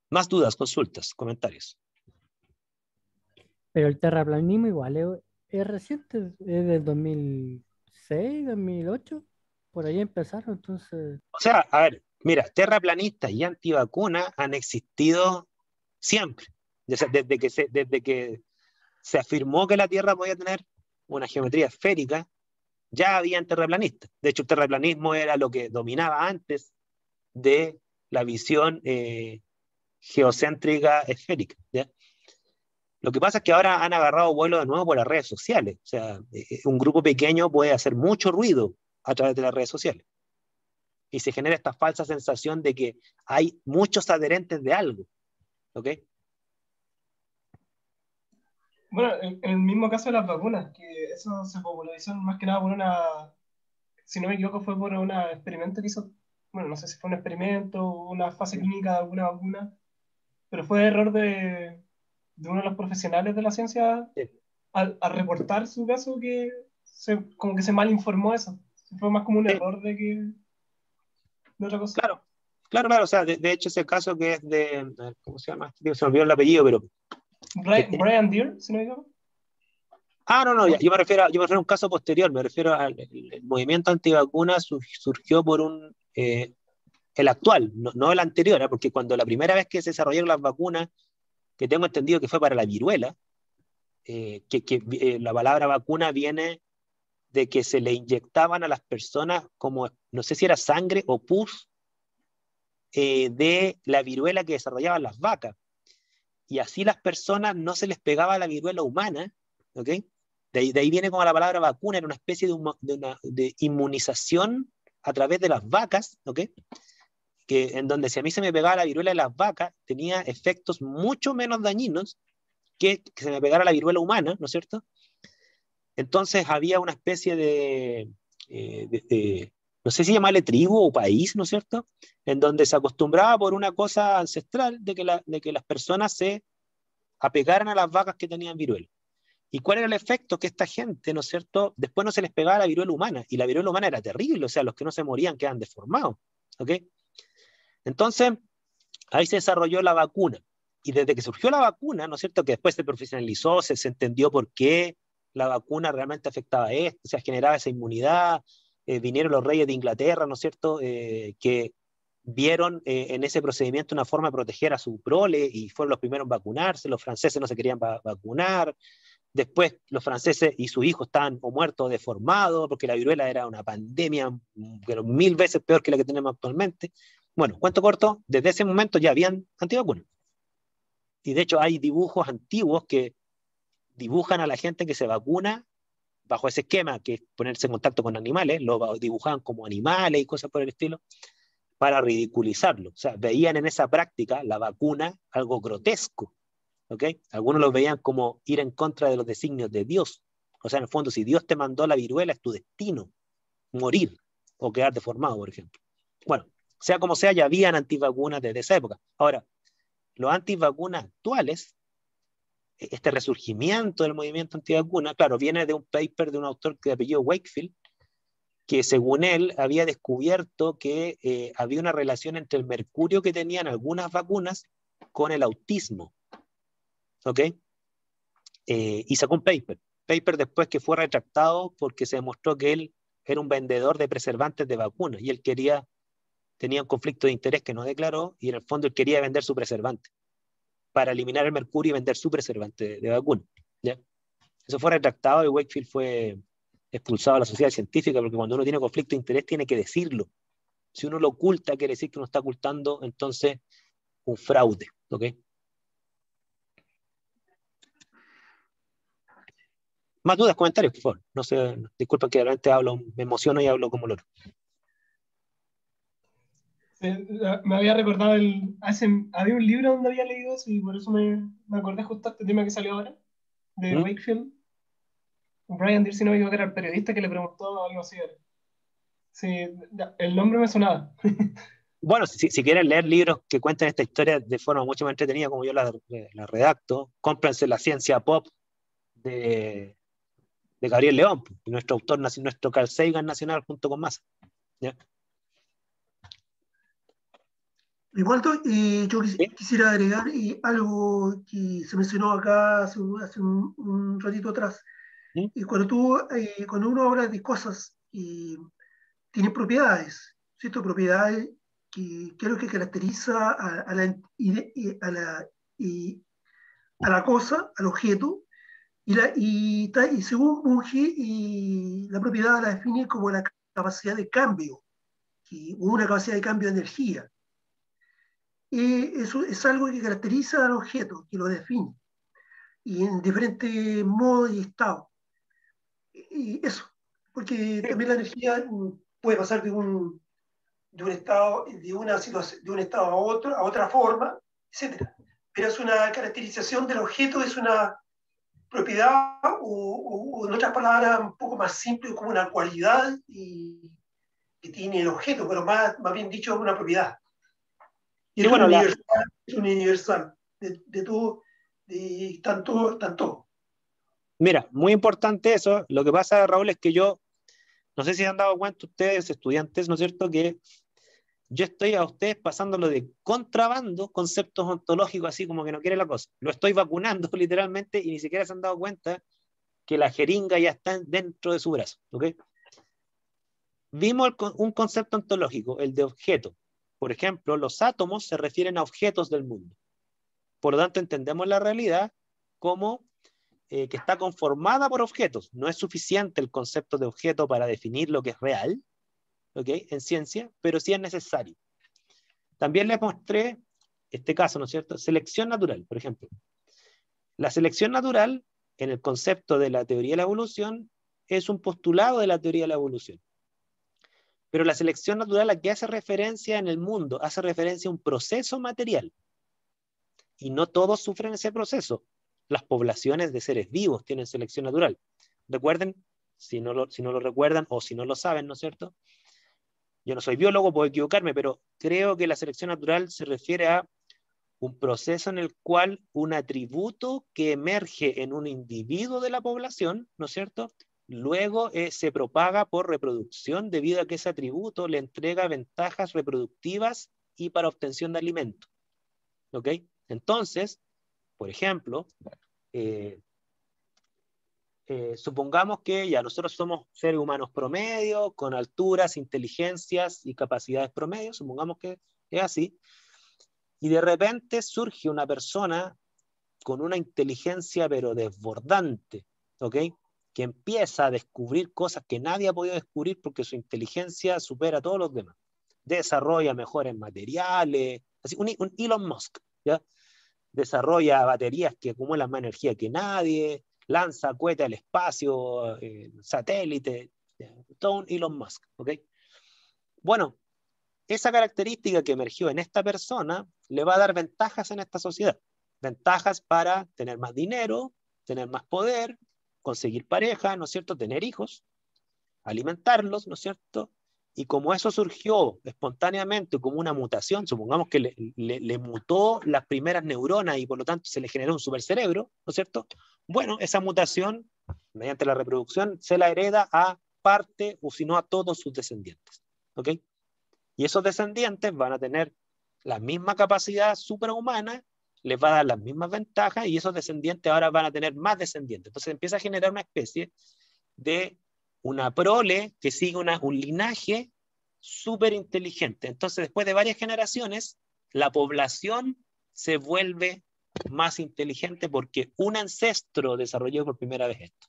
Speaker 1: Más dudas, consultas, comentarios.
Speaker 4: Pero el terraplanismo igual es reciente, es del 2006, 2008, por ahí empezaron, entonces,
Speaker 1: O sea, a ver, mira, terraplanistas y antivacunas han existido siempre. Desde que se afirmó que la Tierra podía tener una geometría esférica, ya habían terraplanistas. De hecho, el terraplanismo era lo que dominaba antes de la visión geocéntrica esférica, ¿ya? Lo que pasa es que ahora han agarrado vuelo de nuevo por las redes sociales. O sea, un grupo pequeño puede hacer mucho ruido a través de las redes sociales. Y se genera esta falsa sensación de que hay muchos adherentes de algo. ¿Ok?
Speaker 2: Bueno, en el mismo caso de las vacunas, que eso se popularizó más que nada por una, si no me equivoco, fue por un experimento que hizo, bueno, no sé si fue un experimento o una fase clínica de alguna vacuna, pero fue error de uno de los profesionales de la ciencia
Speaker 1: Sí.
Speaker 2: al reportar su caso que como que se mal informó eso. Fue más como un
Speaker 1: Sí,
Speaker 2: error de otra cosa.
Speaker 1: claro, claro. O sea, de hecho, ese caso que es de, a ver, ¿cómo se llama este tío? Se me olvidó el apellido, pero.
Speaker 2: Brian Deere, si no me equivoco.
Speaker 1: No, yo me refiero a un caso posterior, me refiero al el movimiento antivacuna surgió por el actual, no el anterior, ¿eh? Porque cuando la primera vez que se desarrollaron las vacunas, que tengo entendido que fue para la viruela, la palabra vacuna viene de que se le inyectaban a las personas como, no sé si era sangre o pus de la viruela que desarrollaban las vacas. Y así las personas no se les pegaba la viruela humana, ¿ok? De ahí viene como la palabra vacuna, era una especie de inmunización a través de las vacas, ¿ok? En donde si a mí se me pegaba la viruela de las vacas, tenía efectos mucho menos dañinos que se me pegara la viruela humana, ¿no es cierto? Entonces había una especie no sé si llamarle tribu o país, ¿no es cierto? En donde se acostumbraba por una cosa ancestral de que las personas se apegaran a las vacas que tenían viruela. ¿Y cuál era el efecto? Que esta gente, ¿no es cierto? Después no se les pegaba la viruela humana, y la viruela humana era terrible, o sea, los que no se morían quedan deformados, ¿ok? Entonces, ahí se desarrolló la vacuna. Y desde que surgió la vacuna, ¿no es cierto? Que después se profesionalizó, se entendió por qué la vacuna realmente afectaba a esto, o sea, generaba esa inmunidad. Vinieron los reyes de Inglaterra, ¿no es cierto? Que vieron en ese procedimiento una forma de proteger a su prole y fueron los primeros en vacunarse. Los franceses no se querían vacunar. Después los franceses y sus hijos estaban o muertos o deformados porque la viruela era una pandemia, pero 1000 veces peor que la que tenemos actualmente. Bueno, cuento corto, desde ese momento ya habían antivacunas. Y de hecho hay dibujos antiguos que dibujan a la gente que se vacuna bajo ese esquema, que es ponerse en contacto con animales, lo dibujaban como animales y cosas por el estilo, para ridiculizarlo. O sea, veían en esa práctica la vacuna algo grotesco, ¿ok? Algunos lo veían como ir en contra de los designios de Dios. O sea, en el fondo, si Dios te mandó la viruela, es tu destino, morir o quedar deformado, por ejemplo. Bueno, sea como sea, ya habían antivacunas desde esa época. Ahora, los antivacunas actuales, este resurgimiento del movimiento antivacuna, claro, viene de un paper de un autor de apellido Wakefield, que según él había descubierto que había una relación entre el mercurio que tenían algunas vacunas con el autismo, ¿ok? Y sacó un paper después que fue retractado porque se demostró que él era un vendedor de preservantes de vacunas y él tenía un conflicto de interés que no declaró y en el fondo él quería vender su preservante para eliminar el mercurio y vender su preservante de vacuna, ¿ya? Eso fue retractado y Wakefield fue expulsado de la sociedad científica porque cuando uno tiene conflicto de interés tiene que decirlo. Si uno lo oculta, quiere decir que uno está ocultando entonces un fraude, ¿ok? Más dudas, comentarios, por favor. No sé, disculpen que realmente me emociono y hablo como loro.
Speaker 2: Me había recordado había un libro donde había leído eso y por eso me acordé justo de este tema que salió ahora, de
Speaker 1: ¿Mm?
Speaker 2: Wakefield. Brian Deere, si no me equivoco, era el periodista que le preguntó algo así. Sí, el nombre me sonaba.
Speaker 1: Bueno, si quieren leer libros que cuenten esta historia de forma mucho más entretenida, como yo la redacto, cómprense La ciencia pop de, de Gabriel León, nuestro autor, nuestro Carl Sagan nacional junto con Massa. ¿Ya?
Speaker 3: Igual yo
Speaker 1: ¿Sí?
Speaker 3: quisiera agregar algo que se mencionó acá hace un ratito atrás.
Speaker 1: ¿Mm?
Speaker 3: Y cuando uno habla de cosas que tienen propiedades, ¿cierto? Propiedades que es lo que caracteriza a la cosa, al objeto, y según Bunge, la propiedad la define como la capacidad de cambio, una capacidad de cambio de energía. Eso es algo que caracteriza al objeto, que lo define, y en diferentes modos y estados. Y eso, porque
Speaker 1: Sí.
Speaker 3: también la energía puede pasar de un estado, de una situación, de un estado a otra forma, etcétera. Pero es una caracterización del objeto, es una propiedad, o en otras palabras, un poco más simple, como una cualidad que tiene el objeto, pero más bien dicho, una propiedad. Y
Speaker 1: Sí, bueno,
Speaker 3: es un universal de todo, tanto.
Speaker 1: mira, muy importante eso. Lo que pasa, Raúl, es que yo, no sé si se han dado cuenta ustedes, estudiantes, ¿no es cierto?, que yo estoy a ustedes pasándolo de contrabando conceptos ontológicos, así como que no quiere la cosa. Lo estoy vacunando literalmente y ni siquiera se han dado cuenta que la jeringa ya está dentro de su brazo. ¿Okay? Vimos un concepto ontológico, el de objeto. Por ejemplo, los átomos se refieren a objetos del mundo. Por lo tanto, entendemos la realidad como que está conformada por objetos. No es suficiente el concepto de objeto para definir lo que es real, ¿okay?, en ciencia, pero sí es necesario. También les mostré este caso, ¿no es cierto? Selección natural, por ejemplo. La selección natural, en el concepto de la teoría de la evolución, es un postulado de la teoría de la evolución. Pero la selección natural a qué hace referencia en el mundo, hace referencia a un proceso material. Y no todos sufren ese proceso. Las poblaciones de seres vivos tienen selección natural. Recuerden, si no lo recuerdan o si no lo saben, ¿no es cierto? Yo no soy biólogo, puedo equivocarme, pero creo que la selección natural se refiere a un proceso en el cual un atributo que emerge en un individuo de la población, ¿no es cierto?, luego se propaga por reproducción debido a que ese atributo le entrega ventajas reproductivas y para obtención de alimento. ¿Ok? Entonces, por ejemplo, supongamos que ya nosotros somos seres humanos promedio, con alturas, inteligencias y capacidades promedio, supongamos que es así, y de repente surge una persona con una inteligencia pero desbordante, ¿ok? Que empieza a descubrir cosas que nadie ha podido descubrir porque su inteligencia supera a todos los demás. Desarrolla mejores materiales, así, un Elon Musk, ¿ya? Desarrolla baterías que acumulan más energía que nadie, lanza cohetes al espacio, satélite, todo un Elon Musk, ¿ok? Bueno, esa característica que emergió en esta persona le va a dar ventajas en esta sociedad. Ventajas para tener más dinero, tener más poder, conseguir pareja, ¿no es cierto?, tener hijos, alimentarlos, ¿no es cierto? Y como eso surgió espontáneamente como una mutación, supongamos que le mutó las primeras neuronas y por lo tanto se le generó un supercerebro, ¿no es cierto? Bueno, esa mutación, mediante la reproducción, se la hereda a parte o si no a todos sus descendientes, ¿ok? Y esos descendientes van a tener la misma capacidad superhumana, les va a dar las mismas ventajas y esos descendientes ahora van a tener más descendientes. Entonces empieza a generar una especie de una prole que sigue un linaje súper inteligente. Entonces después de varias generaciones, la población se vuelve más inteligente porque un ancestro desarrolló por primera vez esto.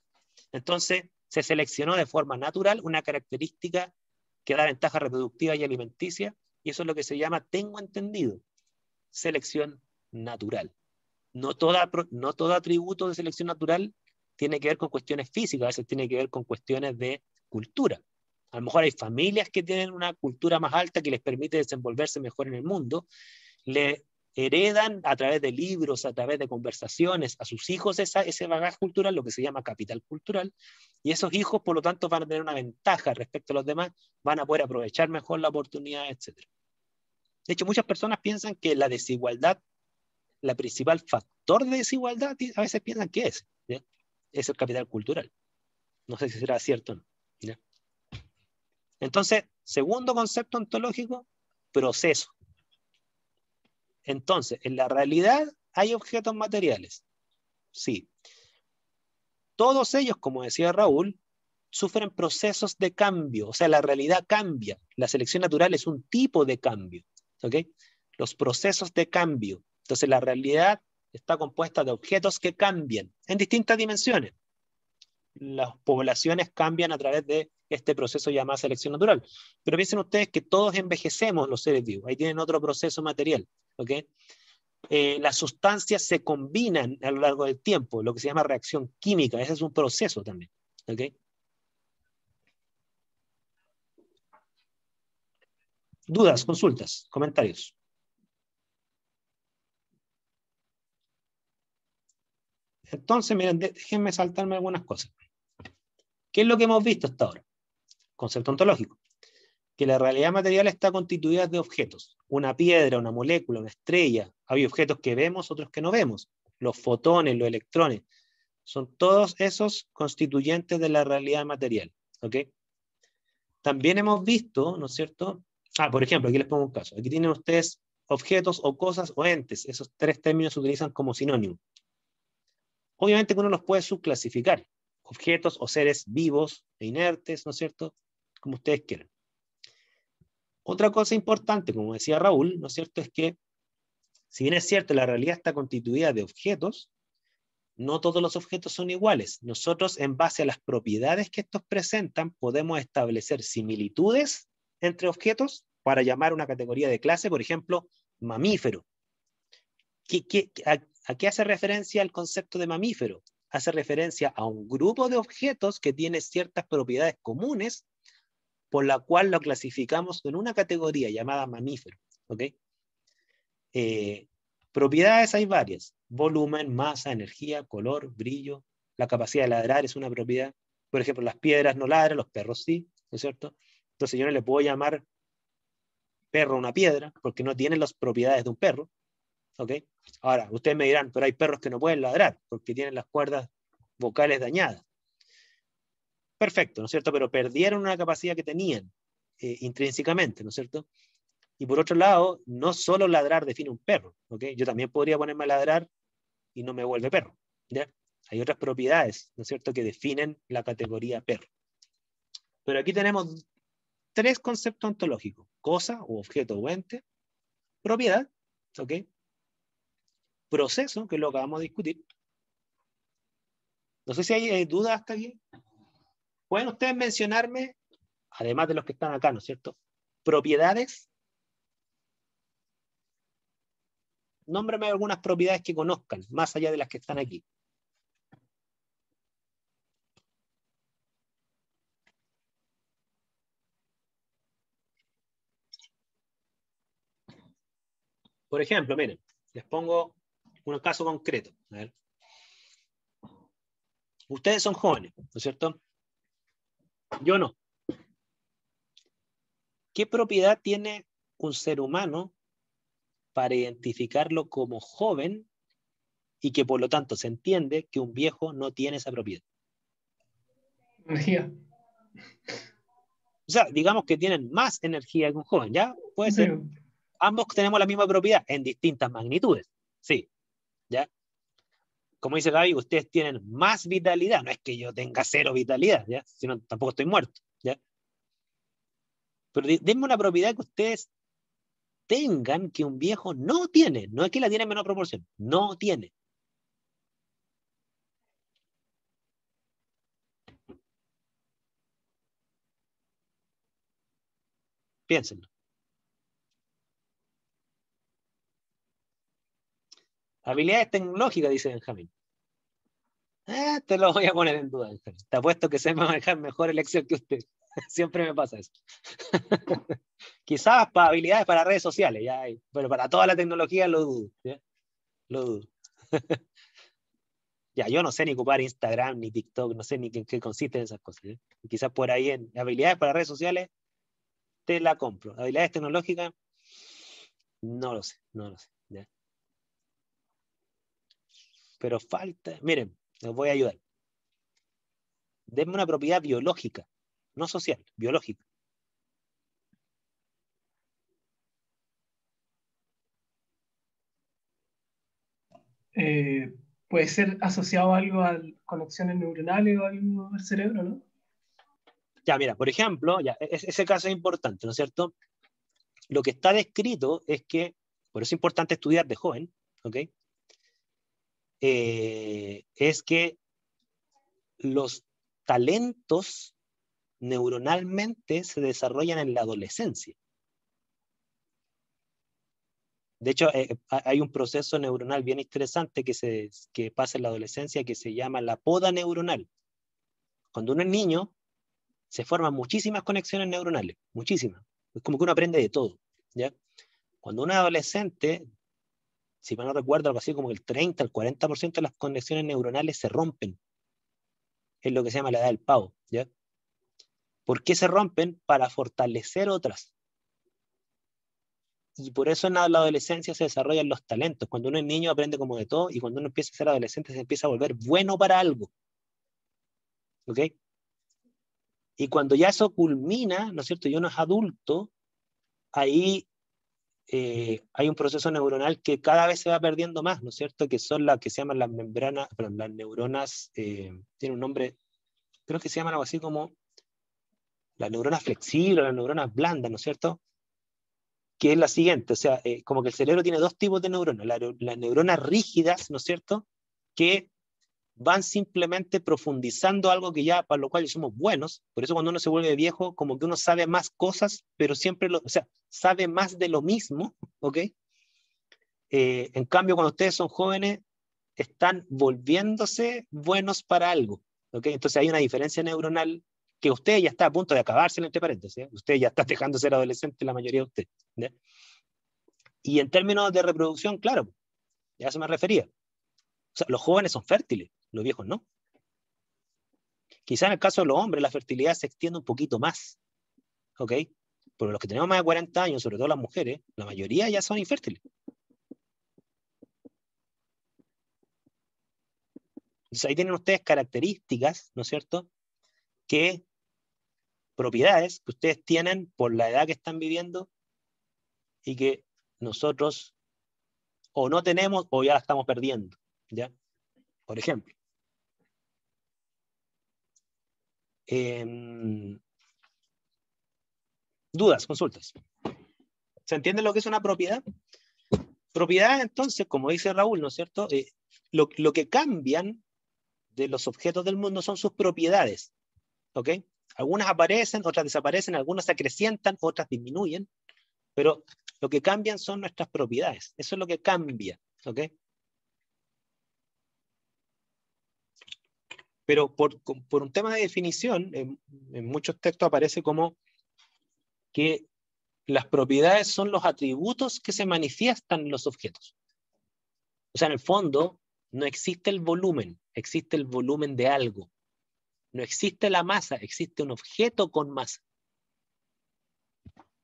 Speaker 1: Entonces se seleccionó de forma natural una característica que da ventaja reproductiva y alimenticia, y eso es lo que se llama, tengo entendido, selección natural. No todo atributo de selección natural tiene que ver con cuestiones físicas, a veces tiene que ver con cuestiones de cultura. A lo mejor hay familias que tienen una cultura más alta que les permite desenvolverse mejor en el mundo, le heredan a través de libros, a través de conversaciones a sus hijos ese bagaje cultural, lo que se llama capital cultural, y esos hijos por lo tanto van a tener una ventaja respecto a los demás, van a poder aprovechar mejor la oportunidad, etc. De hecho, muchas personas piensan que la desigualdad, la principal factor de desigualdad, a veces piensan que ¿ya? Es el capital cultural. No sé si será cierto o no. ¿Ya? Entonces, segundo concepto ontológico, proceso. Entonces, en la realidad hay objetos materiales. Sí. Todos ellos, como decía Raúl, sufren procesos de cambio. O sea, la realidad cambia. La selección natural es un tipo de cambio. ¿Ok? Los procesos de cambio. Entonces, la realidad está compuesta de objetos que cambian en distintas dimensiones. Las poblaciones cambian a través de este proceso llamado selección natural. Pero piensen ustedes que todos envejecemos los seres vivos. Ahí tienen otro proceso material. ¿Ok? Las sustancias se combinan a lo largo del tiempo, lo que se llama reacción química. Ese es un proceso también. ¿Ok? Dudas, consultas, comentarios. Entonces, miren, déjenme saltarme algunas cosas. ¿Qué es lo que hemos visto hasta ahora? Concepto ontológico. Que la realidad material está constituida de objetos. Una piedra, una molécula, una estrella. Hay objetos que vemos, otros que no vemos. Los fotones, los electrones. Son todos esos constituyentes de la realidad material. ¿Ok? También hemos visto, ¿no es cierto? Por ejemplo, aquí les pongo un caso. Aquí tienen ustedes objetos o cosas o entes. Esos tres términos se utilizan como sinónimo. Obviamente que uno los puede subclasificar. Objetos o seres vivos e inertes, ¿no es cierto? Como ustedes quieran. Otra cosa importante, como decía Raúl, ¿no es cierto? Es que, si bien es cierto, la realidad está constituida de objetos, no todos los objetos son iguales. Nosotros, en base a las propiedades que estos presentan, podemos establecer similitudes entre objetos para llamar una categoría de clase, por ejemplo, mamífero. ¿A qué hace referencia el concepto de mamífero? Hace referencia a un grupo de objetos que tiene ciertas propiedades comunes, por la cual lo clasificamos en una categoría llamada mamífero. ¿Ok? Propiedades hay varias. Volumen, masa, energía, color, brillo. La capacidad de ladrar es una propiedad. Por ejemplo, las piedras no ladran, los perros sí, ¿no es cierto? Entonces yo no le puedo llamar perro a una piedra, porque no tiene las propiedades de un perro. ¿Ok? Ahora, ustedes me dirán, pero hay perros que no pueden ladrar, porque tienen las cuerdas vocales dañadas. Perfecto, ¿no es cierto? Pero perdieron una capacidad que tenían intrínsecamente, ¿no es cierto? Y por otro lado, no solo ladrar define un perro, ¿ok? Yo también podría ponerme a ladrar y no me vuelve perro, ¿ya? Hay otras propiedades, ¿no es cierto?, que definen la categoría perro. Pero aquí tenemos tres conceptos ontológicos: cosa o objeto o ente, propiedad, ¿ok? Proceso, que es lo que acabamos de discutir. No sé si hay dudas hasta aquí. ¿Pueden ustedes mencionarme, además de los que están acá, ¿no es cierto?, propiedades? Nómbrame algunas propiedades que conozcan, más allá de las que están aquí. Por ejemplo, miren, les pongo un caso concreto. A ver. Ustedes son jóvenes, ¿no es cierto? Yo no. ¿Qué propiedad tiene un ser humano para identificarlo como joven y que por lo tanto se entiende que un viejo no tiene esa propiedad?
Speaker 2: Energía.
Speaker 1: O sea, digamos que tienen más energía que un joven, ¿ya? Puede ser. Ambos tenemos la misma propiedad en distintas magnitudes. Sí, ¿ya? Como dice Gaby, ustedes tienen más vitalidad. No es que yo tenga cero vitalidad, ¿ya? Sino tampoco estoy muerto, ¿ya? Pero denme una propiedad que ustedes tengan que un viejo no tiene. No es que la tiene en menor proporción, no tiene. Piénsenlo. Habilidades tecnológicas, dice Benjamín. Te lo voy a poner en duda, Benjamín. Te apuesto que sé manejar mejor el Excel que usted. Siempre me pasa eso. Quizás para habilidades para redes sociales, ya, pero para toda la tecnología lo dudo. ¿Ya? Lo dudo. Ya, yo no sé ni ocupar Instagram, ni TikTok, no sé ni qué consisten esas cosas. ¿Ya? Quizás por ahí en habilidades para redes sociales te la compro. Habilidades tecnológicas, No lo sé, no lo sé. ¿Ya? Pero falta, miren, les voy a ayudar. Denme una propiedad biológica, no social, biológica.
Speaker 2: Puede ser asociado a algo a conexiones neuronales o algo al cerebro, ¿no?
Speaker 1: Ya, mira, por ejemplo, ya, ese caso es importante, ¿no es cierto? Lo que está descrito es que, por eso es importante estudiar de joven, ¿ok? Es que los talentos neuronalmente se desarrollan en la adolescencia. De hecho, hay un proceso neuronal bien interesante que pasa en la adolescencia que se llama la poda neuronal. Cuando uno es niño, se forman muchísimas conexiones neuronales, muchísimas. Es como que uno aprende de todo, ¿ya? Cuando uno es adolescente, si mal no recuerdo, algo así como el 30, el 40% de las conexiones neuronales se rompen. Es lo que se llama la edad del pavo, ¿ya? ¿Por qué se rompen? Para fortalecer otras. Y por eso en la adolescencia se desarrollan los talentos. Cuando uno es niño aprende como de todo y cuando uno empieza a ser adolescente se empieza a volver bueno para algo. ¿Ok? Y cuando ya eso culmina, ¿no es cierto? Y uno es adulto, ahí hay un proceso neuronal que cada vez se va perdiendo más, ¿no es cierto? Que son las que se llaman las membranas, perdón, las neuronas, tiene un nombre, creo que se llaman algo así como las neuronas flexibles, las neuronas blandas, ¿no es cierto? Que es la siguiente, o sea, como que el cerebro tiene dos tipos de neuronas, las neuronas rígidas, ¿no es cierto? Que van simplemente profundizando algo que ya, para lo cual somos buenos, por eso cuando uno se vuelve viejo, como que uno sabe más cosas, pero siempre, o sea, sabe más de lo mismo, ¿ok? En cambio, cuando ustedes son jóvenes, están volviéndose buenos para algo, ¿ok? Entonces hay una diferencia neuronal que usted ya está a punto de acabarse, entre paréntesis, ¿eh? Usted ya está dejando de ser adolescente, la mayoría de ustedes, ¿ya? Y en términos de reproducción, claro, ya a eso me refería. O sea, los jóvenes son fértiles, los viejos no. Quizá en el caso de los hombres la fertilidad se extiende un poquito más, ¿ok? Pero los que tenemos más de 40 años, sobre todo las mujeres, la mayoría ya son infértiles. Entonces ahí tienen ustedes características, ¿no es cierto? Que propiedades que ustedes tienen por la edad que están viviendo y que nosotros o no tenemos o ya la estamos perdiendo, ¿ya? Por ejemplo, dudas, consultas. ¿Se entiende lo que es una propiedad? Propiedad, entonces, como dice Raúl, ¿no es cierto? Lo que cambian de los objetos del mundo son sus propiedades, ¿ok? Algunas aparecen, otras desaparecen, algunas se acrecientan, otras disminuyen, pero lo que cambian son nuestras propiedades. Eso es lo que cambia, ¿ok? Pero por un tema de definición, en muchos textos aparece como que las propiedades son los atributos que se manifiestan en los objetos. O sea, en el fondo, no existe el volumen, existe el volumen de algo. No existe la masa, existe un objeto con masa.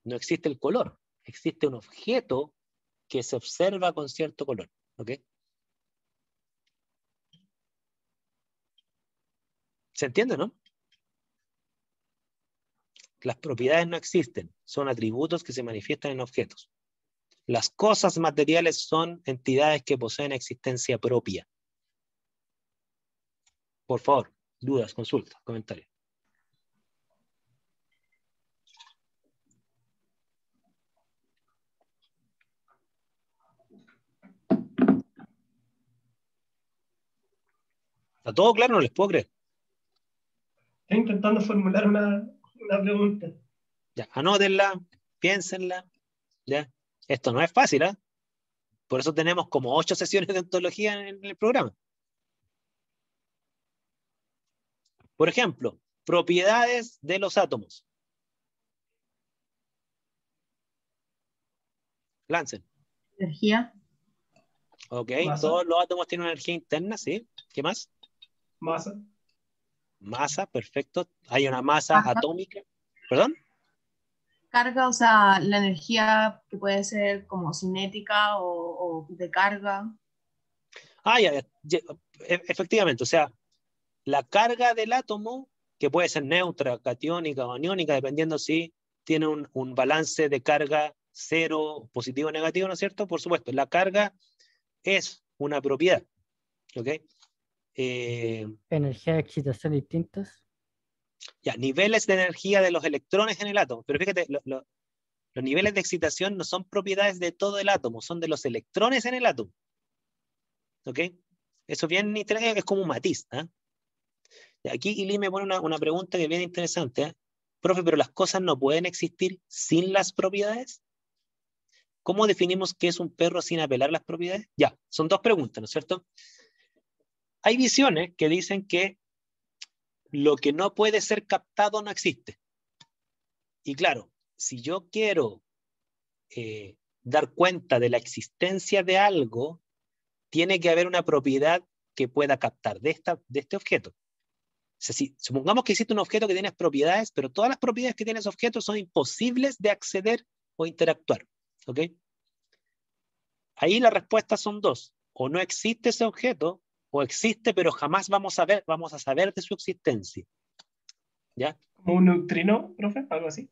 Speaker 1: No existe el color, existe un objeto que se observa con cierto color. ¿Ok? ¿Se entiende, no? Las propiedades no existen, son atributos que se manifiestan en objetos. Las cosas materiales son entidades que poseen existencia propia. Por favor, dudas, consultas, comentarios. ¿Está todo claro? No les puedo creer.
Speaker 2: Estoy intentando formular una pregunta.
Speaker 1: Ya, anótenla, piénsenla. ¿Ya? Esto no es fácil, ¿eh? Por eso tenemos como 8 sesiones de ontología en el programa. Por ejemplo, propiedades de los átomos. Lancen.
Speaker 5: Energía.
Speaker 1: Ok,
Speaker 2: Masa.
Speaker 1: todos los átomos tienen energía interna, ¿sí? ¿Qué más?
Speaker 2: Masa.
Speaker 1: Masa, perfecto. Hay una masa
Speaker 5: Masa.
Speaker 1: atómica. ¿Perdón?
Speaker 5: Carga, o sea, la energía que puede ser como cinética o de carga.
Speaker 1: Ah, efectivamente, o sea, la carga del átomo, que puede ser neutra, catiónica o aniónica, dependiendo si tiene un balance de carga cero, positivo o negativo, ¿no es cierto? Por supuesto, la carga es una propiedad, ¿ok?
Speaker 4: Energía de excitación distintas.
Speaker 1: Ya, niveles de energía de los electrones en el átomo, pero fíjate, los niveles de excitación no son propiedades de todo el átomo, son de los electrones en el átomo, ¿ok? Eso bien es como un matiz, ¿eh? Aquí Ili me pone una pregunta que es bien interesante, ¿eh? Profe, pero las cosas no pueden existir sin las propiedades. ¿Cómo definimos qué es un perro sin apelar a las propiedades? Ya, son dos preguntas, ¿no es cierto? Hay visiones que dicen que lo que no puede ser captado no existe. Y claro, si yo quiero dar cuenta de la existencia de algo, tiene que haber una propiedad que pueda captar de este objeto. O sea, si supongamos que existe un objeto que tiene propiedades, pero todas las propiedades que tiene ese objeto son imposibles de acceder o interactuar. ¿Ok? Ahí las respuestas son dos. O no existe ese objeto, o existe, pero jamás vamos a saber de su existencia. ¿Ya?
Speaker 2: ¿Como un neutrino, profe? Algo así.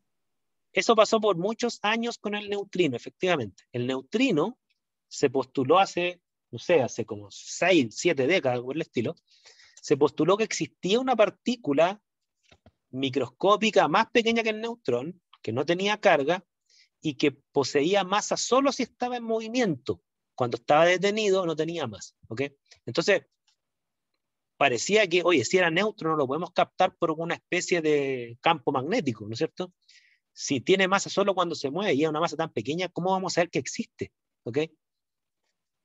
Speaker 1: Eso pasó por muchos años con el neutrino, efectivamente. El neutrino se postuló hace, no sé, hace como 6, 7 décadas, por el estilo. Se postuló que existía una partícula microscópica más pequeña que el neutrón, que no tenía carga y que poseía masa solo si estaba en movimiento. Cuando estaba detenido no tenía más. ¿Ok? Entonces, parecía que, oye, si era neutro no lo podemos captar por una especie de campo magnético, ¿no es cierto? Si tiene masa solo cuando se mueve y es una masa tan pequeña, ¿cómo vamos a saber que existe? ¿Ok?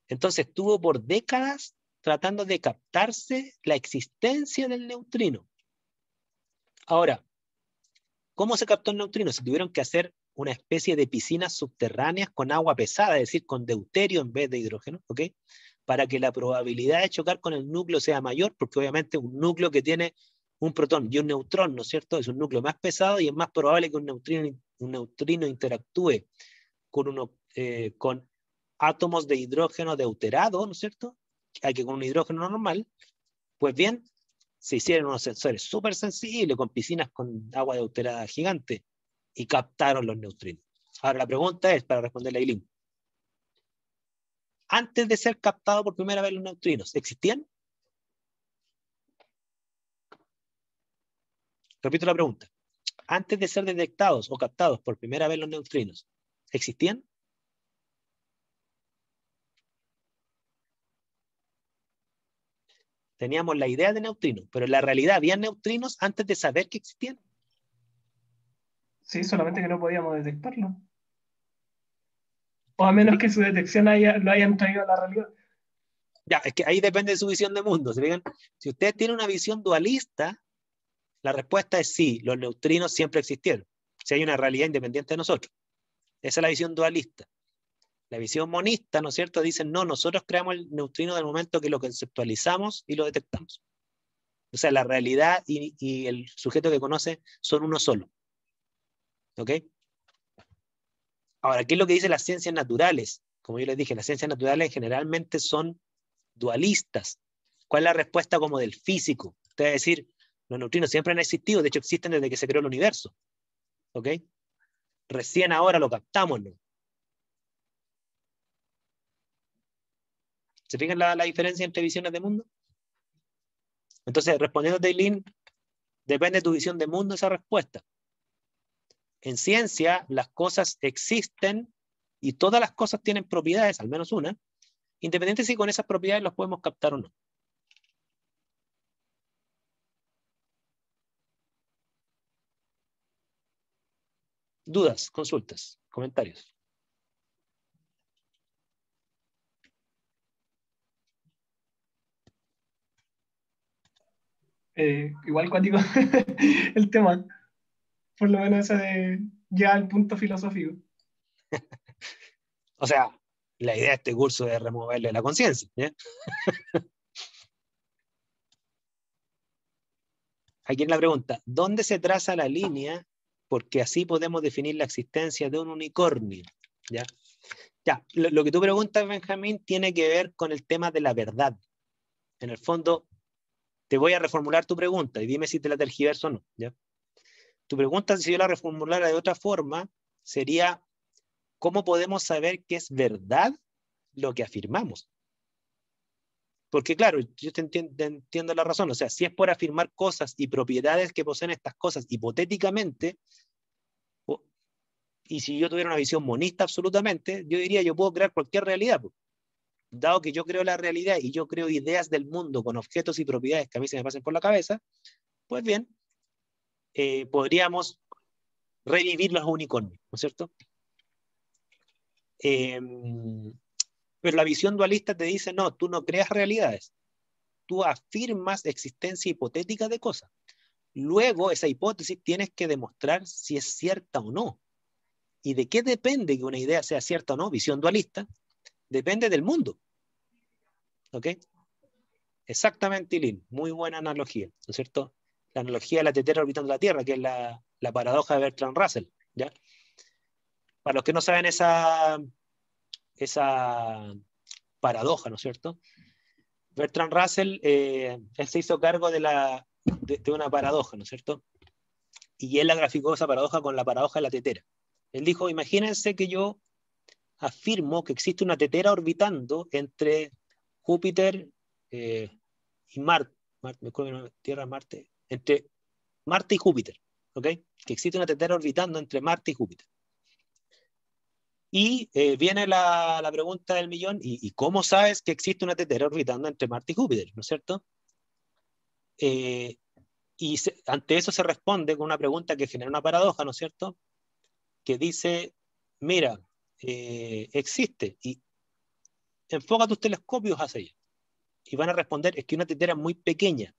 Speaker 1: Entonces estuvo por décadas tratando de captarse la existencia del neutrino. Ahora, ¿cómo se captó el neutrino? Se tuvieron que hacer una especie de piscinas subterráneas con agua pesada, es decir, con deuterio en vez de hidrógeno, ¿ok? Para que la probabilidad de chocar con el núcleo sea mayor, porque obviamente un núcleo que tiene un protón y un neutrón, ¿no es cierto? Es un núcleo más pesado y es más probable que un neutrino interactúe con átomos de hidrógeno deuterado, ¿no es cierto? Que con un hidrógeno normal. Pues bien, se hicieron unos sensores súper sensibles con piscinas con agua deuterada gigante y captaron los neutrinos. Ahora la pregunta es, para responderle a Eileen, antes de ser captados por primera vez los neutrinos, ¿existían? Repito la pregunta. Antes de ser detectados o captados por primera vez los neutrinos, ¿existían? Teníamos la idea de neutrinos, pero en la realidad había neutrinos antes de saber que existían.
Speaker 2: Sí, solamente que no podíamos detectarlo. O a menos que su detección lo hayan traído a la realidad.
Speaker 1: Ya, es que ahí depende de su visión de mundo. Si usted tiene una visión dualista, la respuesta es sí, los neutrinos siempre existieron. Si hay una realidad independiente de nosotros. Esa es la visión dualista. La visión monista, ¿no es cierto? Dicen, no, nosotros creamos el neutrino del momento que lo conceptualizamos y lo detectamos. O sea, la realidad y el sujeto que conoce son uno solo. ¿Ok? Ahora, ¿qué es lo que dicen las ciencias naturales? Como yo les dije, las ciencias naturales generalmente son dualistas. ¿Cuál es la respuesta como del físico? Usted va a decir, los neutrinos siempre han existido, de hecho existen desde que se creó el universo. ¿Ok? Recién ahora lo captamos, ¿no? ¿Se fijan la diferencia entre visiones de mundo? Entonces, respondiendo a Taylin, depende de tu visión de mundo esa respuesta. En ciencia, las cosas existen y todas las cosas tienen propiedades, al menos una, independiente si con esas propiedades los podemos captar o no. Dudas, consultas, comentarios.
Speaker 2: Igual cuático el tema, por lo menos ese de ya al punto filosófico.
Speaker 1: O sea, la idea de este curso es removerle la conciencia. Aquí en la pregunta, ¿dónde se traza la línea porque así podemos definir la existencia de un unicornio. ¿Ya? Ya, lo que tú preguntas, Benjamín, tiene que ver con el tema de la verdad. En el fondo, te voy a reformular tu pregunta y dime si te la tergiverso o no. ¿Ya? Tu pregunta, si yo la reformulara de otra forma, sería, ¿cómo podemos saber que es verdad lo que afirmamos? Porque claro, yo te entiendo la razón. O sea, si es por afirmar cosas y propiedades que poseen estas cosas hipotéticamente, y si yo tuviera una visión monista absolutamente, yo diría, yo puedo crear cualquier realidad. Pues. Dado que yo creo la realidad y yo creo ideas del mundo con objetos y propiedades que a mí se me pasen por la cabeza, pues bien, podríamos revivir los unicornios, ¿no es cierto? Pero la visión dualista te dice, no, tú no creas realidades, tú afirmas existencia hipotética de cosas. Luego, esa hipótesis tienes que demostrar si es cierta o no. ¿Y de qué depende que una idea sea cierta o no? Visión dualista. Depende del mundo. ¿Ok? Exactamente, Lynn. Muy buena analogía, ¿no es cierto? La analogía de la tetera orbitando la Tierra, que es la paradoja de Bertrand Russell. ¿Ya? Para los que no saben esa paradoja, ¿no es cierto? Bertrand Russell, él se hizo cargo de una paradoja, ¿no es cierto? Y él la graficó esa paradoja con la paradoja de la tetera. Él dijo, imagínense que yo afirmo que existe una tetera orbitando entre Júpiter y Marte, Tierra, Marte, entre Marte y Júpiter, ¿ok? Que existe una tetera orbitando entre Marte y Júpiter. Y viene la pregunta del millón, ¿y cómo sabes que existe una tetera orbitando entre Marte y Júpiter? ¿No es cierto? Ante eso se responde con una pregunta que genera una paradoja, ¿no es cierto? Que dice, mira, existe, y enfoca tus telescopios hacia ella. Y van a responder, es que una tetera es muy pequeña.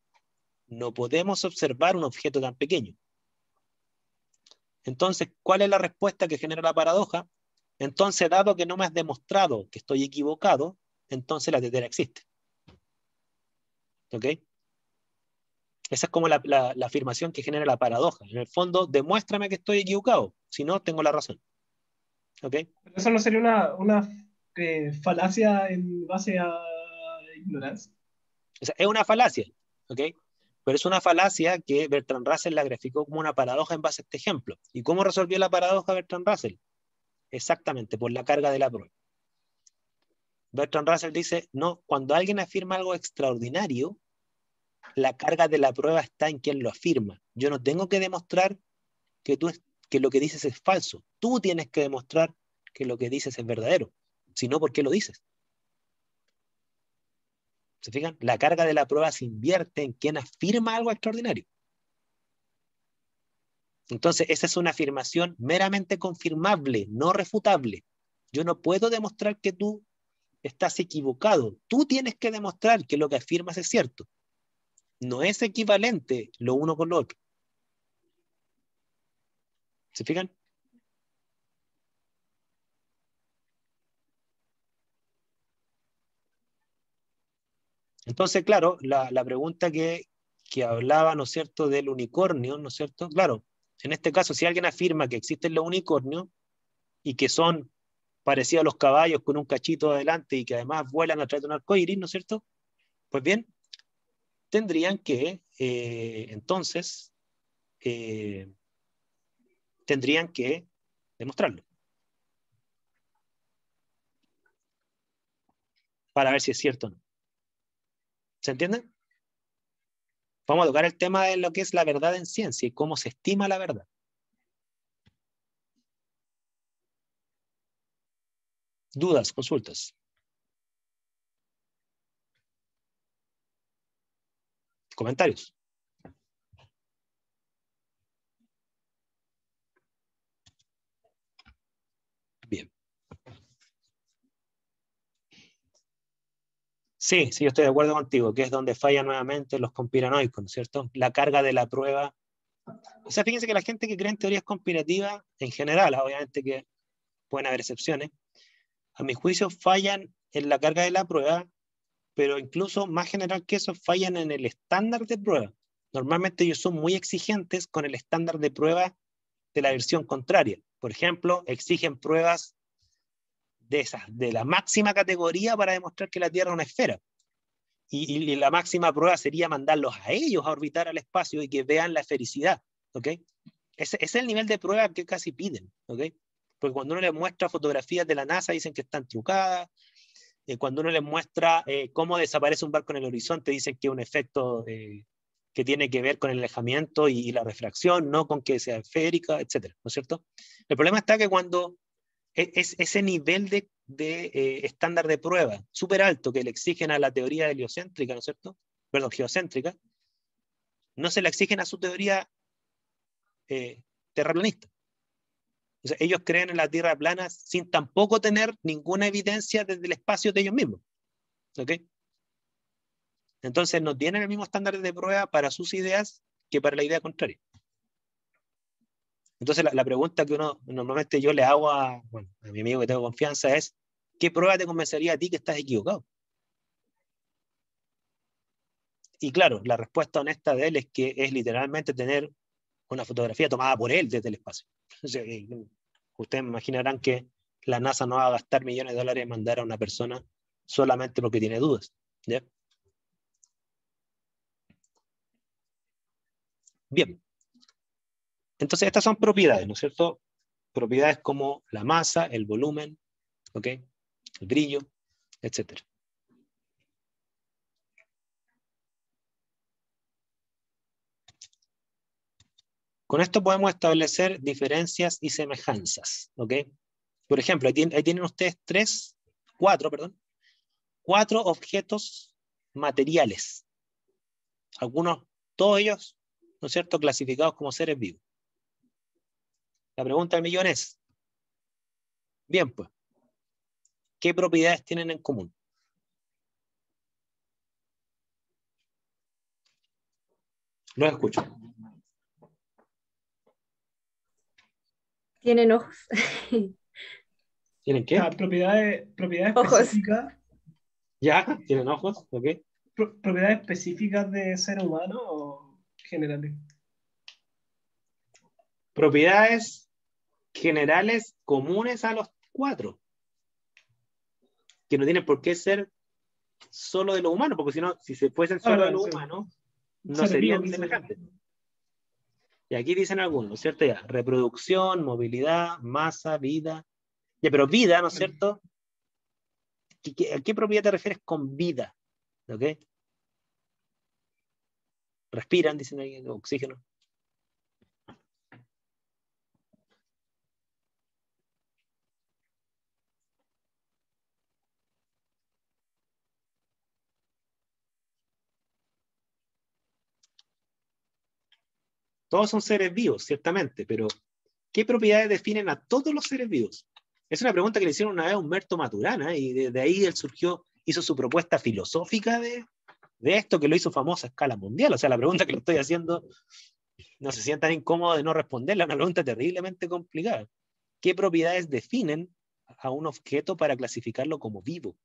Speaker 1: No podemos observar un objeto tan pequeño. Entonces, ¿cuál es la respuesta que genera la paradoja? Entonces, dado que no me has demostrado que estoy equivocado, entonces la tetera existe. ¿Ok? Esa es como la afirmación que genera la paradoja. En el fondo, demuéstrame que estoy equivocado. Si no, tengo la razón. ¿Ok?
Speaker 2: Pero eso no sería una falacia en base a ignorancia.
Speaker 1: O sea, es una falacia. ¿Ok? Pero es una falacia que Bertrand Russell la graficó como una paradoja en base a este ejemplo. ¿Y cómo resolvió la paradoja Bertrand Russell? Exactamente, por la carga de la prueba. Bertrand Russell dice, no, cuando alguien afirma algo extraordinario, la carga de la prueba está en quien lo afirma. Yo no tengo que demostrar que lo que dices es falso. Tú tienes que demostrar que lo que dices es verdadero. Si no, ¿por qué lo dices? ¿Se fijan? La carga de la prueba se invierte en quien afirma algo extraordinario. Entonces, esa es una afirmación meramente confirmable, no refutable. Yo no puedo demostrar que tú estás equivocado. Tú tienes que demostrar que lo que afirmas es cierto. No es equivalente lo uno con lo otro. ¿Se fijan? Entonces, claro, la pregunta que hablaba, ¿no es cierto?, del unicornio, ¿no es cierto? Claro, en este caso, si alguien afirma que existen los unicornios y que son parecidos a los caballos con un cachito adelante y que además vuelan a través de un arco iris, ¿no es cierto? Pues bien, tendrían que, entonces, tendrían que demostrarlo para ver si es cierto o no. ¿Se entiende? Vamos a tocar el tema de lo que es la verdad en ciencia y cómo se estima la verdad. Dudas, consultas, comentarios. Bien. Sí, yo estoy de acuerdo contigo, que es donde fallan nuevamente los conspiranoicos, ¿no es cierto? La carga de la prueba. O sea, fíjense que la gente que cree en teorías conspirativas, en general, obviamente que pueden haber excepciones, a mi juicio fallan en la carga de la prueba, pero incluso más general que eso, fallan en el estándar de prueba. Normalmente ellos son muy exigentes con el estándar de prueba de la versión contraria. Por ejemplo, exigen pruebas de la máxima categoría para demostrar que la Tierra es una esfera. Y la máxima prueba sería mandarlos a ellos a orbitar al espacio y que vean la esfericidad. ¿Ok? Ese es el nivel de prueba que casi piden. ¿Ok? Porque cuando uno les muestra fotografías de la NASA dicen que están trucadas. Cuando uno les muestra cómo desaparece un barco en el horizonte, dicen que es un efecto que tiene que ver con el alejamiento y la refracción, no con que sea esférica, etc. ¿No es cierto? El problema está que cuando es ese nivel de estándar de prueba súper alto que le exigen a la teoría heliocéntrica, ¿no es cierto? Perdón, geocéntrica, no se la exigen a su teoría terraplanista. O sea, ellos creen en la Tierra plana sin tampoco tener ninguna evidencia desde el espacio de ellos mismos. ¿Ok? Entonces no tienen el mismo estándar de prueba para sus ideas que para la idea contraria. Entonces la pregunta que normalmente yo le hago a mi amigo que tengo confianza es, ¿qué prueba te convencería a ti que estás equivocado? Y claro, la respuesta honesta de él es que es literalmente tener una fotografía tomada por él desde el espacio. O sea, ustedes me imaginarán que la NASA no va a gastar millones de dólares en mandar a una persona solamente porque tiene dudas. ¿Ya? Bien. Entonces estas son propiedades, ¿no es cierto? Propiedades como la masa, el volumen, ¿ok? El brillo, etc. Con esto podemos establecer diferencias y semejanzas, ¿ok? Por ejemplo, ahí tienen ustedes cuatro objetos materiales. Todos ellos, ¿no es cierto?, clasificados como seres vivos. La pregunta del millón es, bien, pues, ¿qué propiedades tienen en común? Los escucho.
Speaker 5: Tienen ojos.
Speaker 1: ¿Tienen qué?
Speaker 2: Propiedades
Speaker 5: Ojos.
Speaker 2: específicas.
Speaker 1: ¿Ya? ¿Tienen ojos? ¿Ok?
Speaker 2: ¿Propiedades específicas de ser humano o generales?
Speaker 1: Propiedades generales comunes a los cuatro, que no tienen por qué ser solo de los humanos, porque si se fuesen solo de los humanos, no serían semejantes. Y aquí dicen algunos, ¿no es cierto? Ya, reproducción, movilidad, masa, vida. Ya, pero vida, ¿no es cierto? ¿A qué propiedad te refieres con vida? ¿Ok? Respiran, dicen ahí, oxígeno. Todos son seres vivos, ciertamente, pero ¿qué propiedades definen a todos los seres vivos? Es una pregunta que le hicieron una vez a Humberto Maturana y desde ahí él hizo su propuesta filosófica de esto que lo hizo famoso a escala mundial. O sea, la pregunta que le estoy haciendo, no se sientan incómodos de no responderla, es una pregunta terriblemente complicada. ¿Qué propiedades definen a un objeto para clasificarlo como vivo?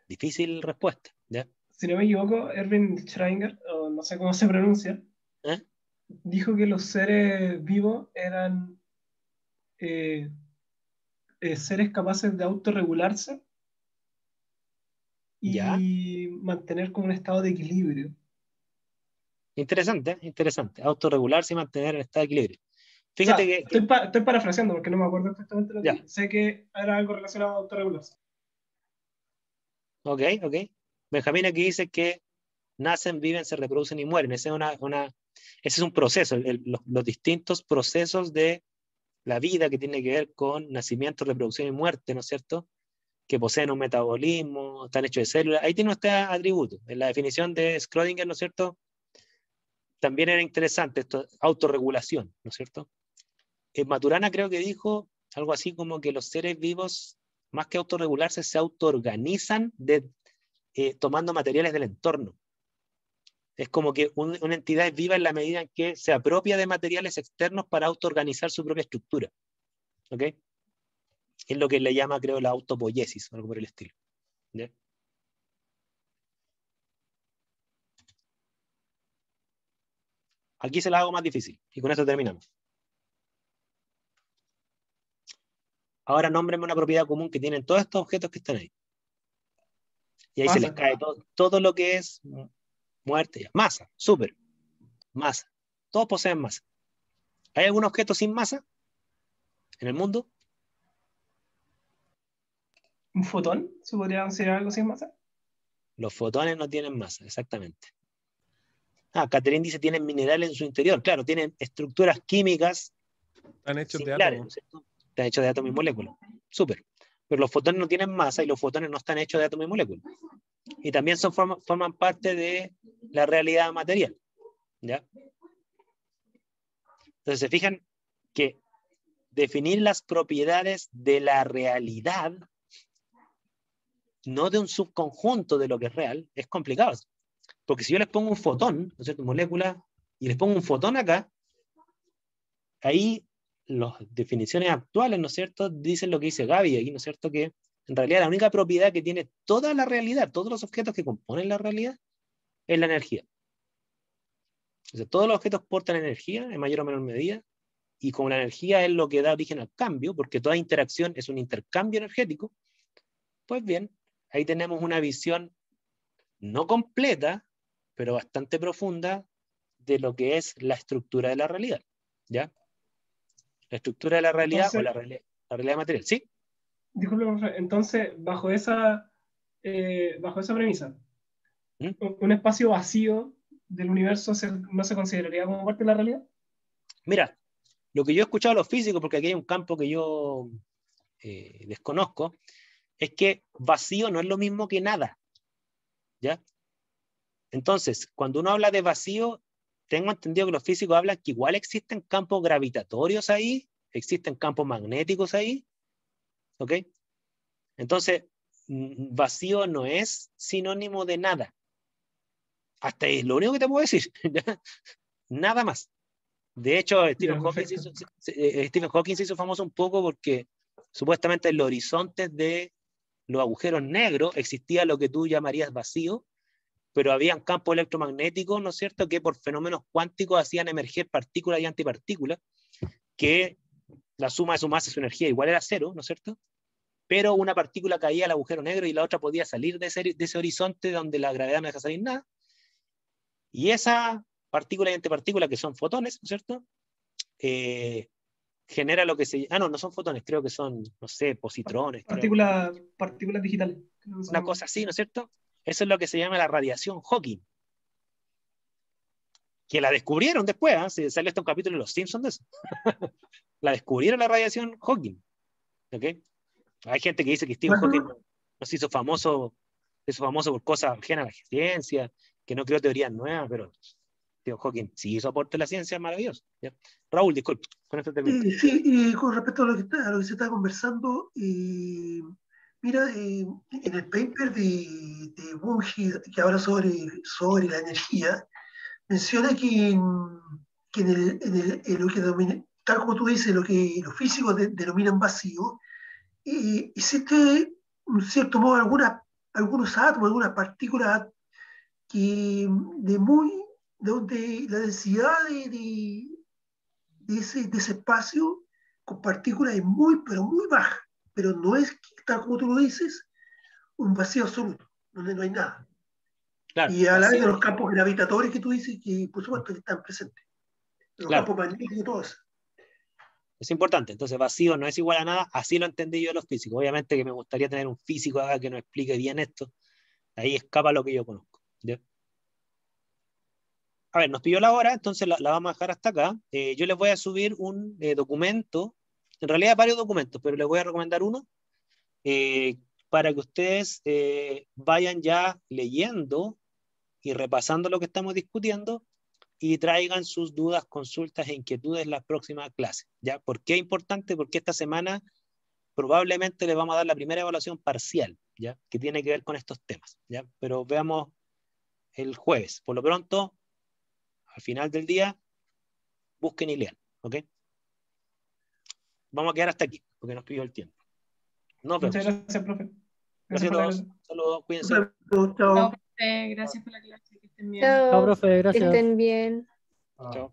Speaker 1: Difícil respuesta, ¿ya?
Speaker 2: Si no me equivoco, Erwin Schrödinger, o no sé cómo se pronuncia,
Speaker 1: ¿Eh?
Speaker 2: dijo que los seres vivos eran seres capaces de autorregularse
Speaker 1: ¿Ya?
Speaker 2: y mantener como un estado de equilibrio.
Speaker 1: Interesante, interesante. Autorregularse y mantener el estado de equilibrio.
Speaker 2: O
Speaker 1: Fíjate
Speaker 2: sea, estoy parafraseando porque no me acuerdo exactamente lo que
Speaker 1: ya.
Speaker 2: dije. Sé que era algo relacionado a autorregularse.
Speaker 1: Ok. Benjamín aquí dice que nacen, viven, se reproducen y mueren. Ese es un proceso, los distintos procesos de la vida que tiene que ver con nacimiento, reproducción y muerte, ¿no es cierto? Que poseen un metabolismo, están hechos de células. Ahí tiene usted atributos. En la definición de Schrödinger, ¿no es cierto? También era interesante esto, autorregulación, ¿no es cierto? Maturana creo que dijo algo así como que los seres vivos, más que autorregularse, se autoorganizan tomando materiales del entorno. Es como que una entidad es viva en la medida en que se apropia de materiales externos para autoorganizar su propia estructura. ¿Ok? Es lo que le llama, creo, la autopoiesis, o algo por el estilo. ¿Ya? Aquí se la hago más difícil, y con esto terminamos. Ahora nómbrenme una propiedad común que tienen todos estos objetos que están ahí. Y ahí se les
Speaker 2: Masa.
Speaker 1: cae todo lo que es muerte. Masa, súper. Masa. Todos poseen masa. ¿Hay algún objeto sin masa en el mundo?
Speaker 2: ¿Un fotón? ¿Se podría considerar algo sin masa?
Speaker 1: Los fotones no tienen masa, exactamente. Catherine dice tienen minerales en su interior. Claro, tienen estructuras químicas
Speaker 6: Están hechos de
Speaker 1: similares, ¿no
Speaker 6: átomos.
Speaker 1: es cierto? Están hechos de átomos y moléculas. Súper. Pero los fotones no tienen masa y los fotones no están hechos de átomos y moléculas. Y también forman parte de la realidad material. ¿Ya? Entonces se fijan que definir las propiedades de la realidad, no de un subconjunto de lo que es real, es complicado. Porque si yo les pongo un fotón, ¿no es cierto?, molécula, y les pongo un fotón acá, ahí las definiciones actuales, ¿no es cierto?, dicen lo que dice Gaby aquí, ¿no es cierto?, que en realidad la única propiedad que tiene toda la realidad, todos los objetos que componen la realidad, es la energía. O sea, todos los objetos portan energía en mayor o menor medida, y como la energía es lo que da origen al cambio, porque toda interacción es un intercambio energético, pues bien, ahí tenemos una visión no completa, pero bastante profunda de lo que es la estructura de la realidad, ¿ya? La estructura de la realidad
Speaker 2: Entonces,
Speaker 1: o la realidad material, ¿sí?
Speaker 2: disculpe, profe, entonces, bajo esa premisa,
Speaker 1: ¿Mm?
Speaker 2: ¿un espacio vacío del universo no se consideraría como parte de la realidad?
Speaker 1: Mira, lo que yo he escuchado a los físicos, porque aquí hay un campo que yo desconozco, es que vacío no es lo mismo que nada, ¿ya? Entonces, cuando uno habla de vacío, tengo entendido que los físicos hablan que igual existen campos gravitatorios ahí, existen campos magnéticos ahí, ¿ok? Entonces, vacío no es sinónimo de nada. Hasta es lo único que te puedo decir. Nada más. De hecho,
Speaker 2: Ya, perfecto.
Speaker 1: Stephen Hawking se hizo famoso un poco porque supuestamente en los horizontes de los agujeros negros existía lo que tú llamarías vacío, pero habían campos electromagnéticos, ¿no es cierto?, que por fenómenos cuánticos hacían emerger partículas y antipartículas, que la suma de su masa y su energía igual era cero, ¿no es cierto? Pero una partícula caía al agujero negro y la otra podía salir de ese horizonte donde la gravedad no deja salir nada. Y esa partícula y antipartícula, que son fotones, ¿no es cierto?, genera lo que se... no son fotones, creo que son, no sé, positrones.
Speaker 2: Partículas digitales.
Speaker 1: Una cosa así, ¿no es cierto? Eso es lo que se llama la radiación Hawking. Que la descubrieron después, ¿eh? Se salió hasta un capítulo de Los Simpsons de eso. La descubrieron la radiación Hawking. ¿Ok? Hay gente que dice que Stephen Hawking no se hizo famoso por cosas ajenas a la ciencia, que no creó teorías nuevas, pero Stephen Hawking sí hizo aporte a la ciencia, maravilloso. ¿Ya? Raúl, disculpe, con esto termino.
Speaker 3: Sí, y con respecto a lo que se está conversando, mira, en el paper de Bunge que habla sobre la energía, menciona en lo que tal como tú dices, lo que los físicos denominan vacío, existe, en cierto modo, algunos átomos, algunas partículas que donde la densidad de ese espacio con partículas es muy, pero muy baja, pero no es, tal como tú lo dices, un vacío absoluto, donde no hay nada.
Speaker 1: Claro,
Speaker 3: Y a la vez de
Speaker 1: vacío,
Speaker 3: los campos gravitatorios que tú dices, que por supuesto que están presentes, los
Speaker 1: claro,
Speaker 3: campos magnéticos y todo eso.
Speaker 1: es importante. Entonces, vacío no es igual a nada, así lo entendí yo de los físicos. Obviamente que me gustaría tener un físico acá que nos explique bien esto. Ahí escapa lo que yo conozco. ¿Ya? A ver, nos pidió la hora, entonces la vamos a dejar hasta acá. Yo les voy a subir un documento, en realidad varios documentos, pero les voy a recomendar uno para que ustedes vayan ya leyendo y repasando lo que estamos discutiendo y traigan sus dudas, consultas e inquietudes en las próximas clases. ¿Ya? ¿Por qué es importante? Porque esta semana probablemente les vamos a dar la primera evaluación parcial, ¿ya? Que tiene que ver con estos temas. ¿Ya? Pero veamos el jueves. Por lo pronto, al final del día, busquen y lean. ¿Ok? Vamos a quedar hasta aquí, porque nos pidió el tiempo. Nos vemos.
Speaker 2: Muchas gracias, profe.
Speaker 1: Gracias a
Speaker 2: por la
Speaker 1: todos.
Speaker 2: clase.
Speaker 1: Saludos, cuídense.
Speaker 3: Chao.
Speaker 5: Chao, profe, gracias por la clase, que estén bien.
Speaker 4: Chao,
Speaker 7: Chao,
Speaker 4: profe,
Speaker 7: que
Speaker 4: gracias.
Speaker 7: estén bien.
Speaker 1: Chao.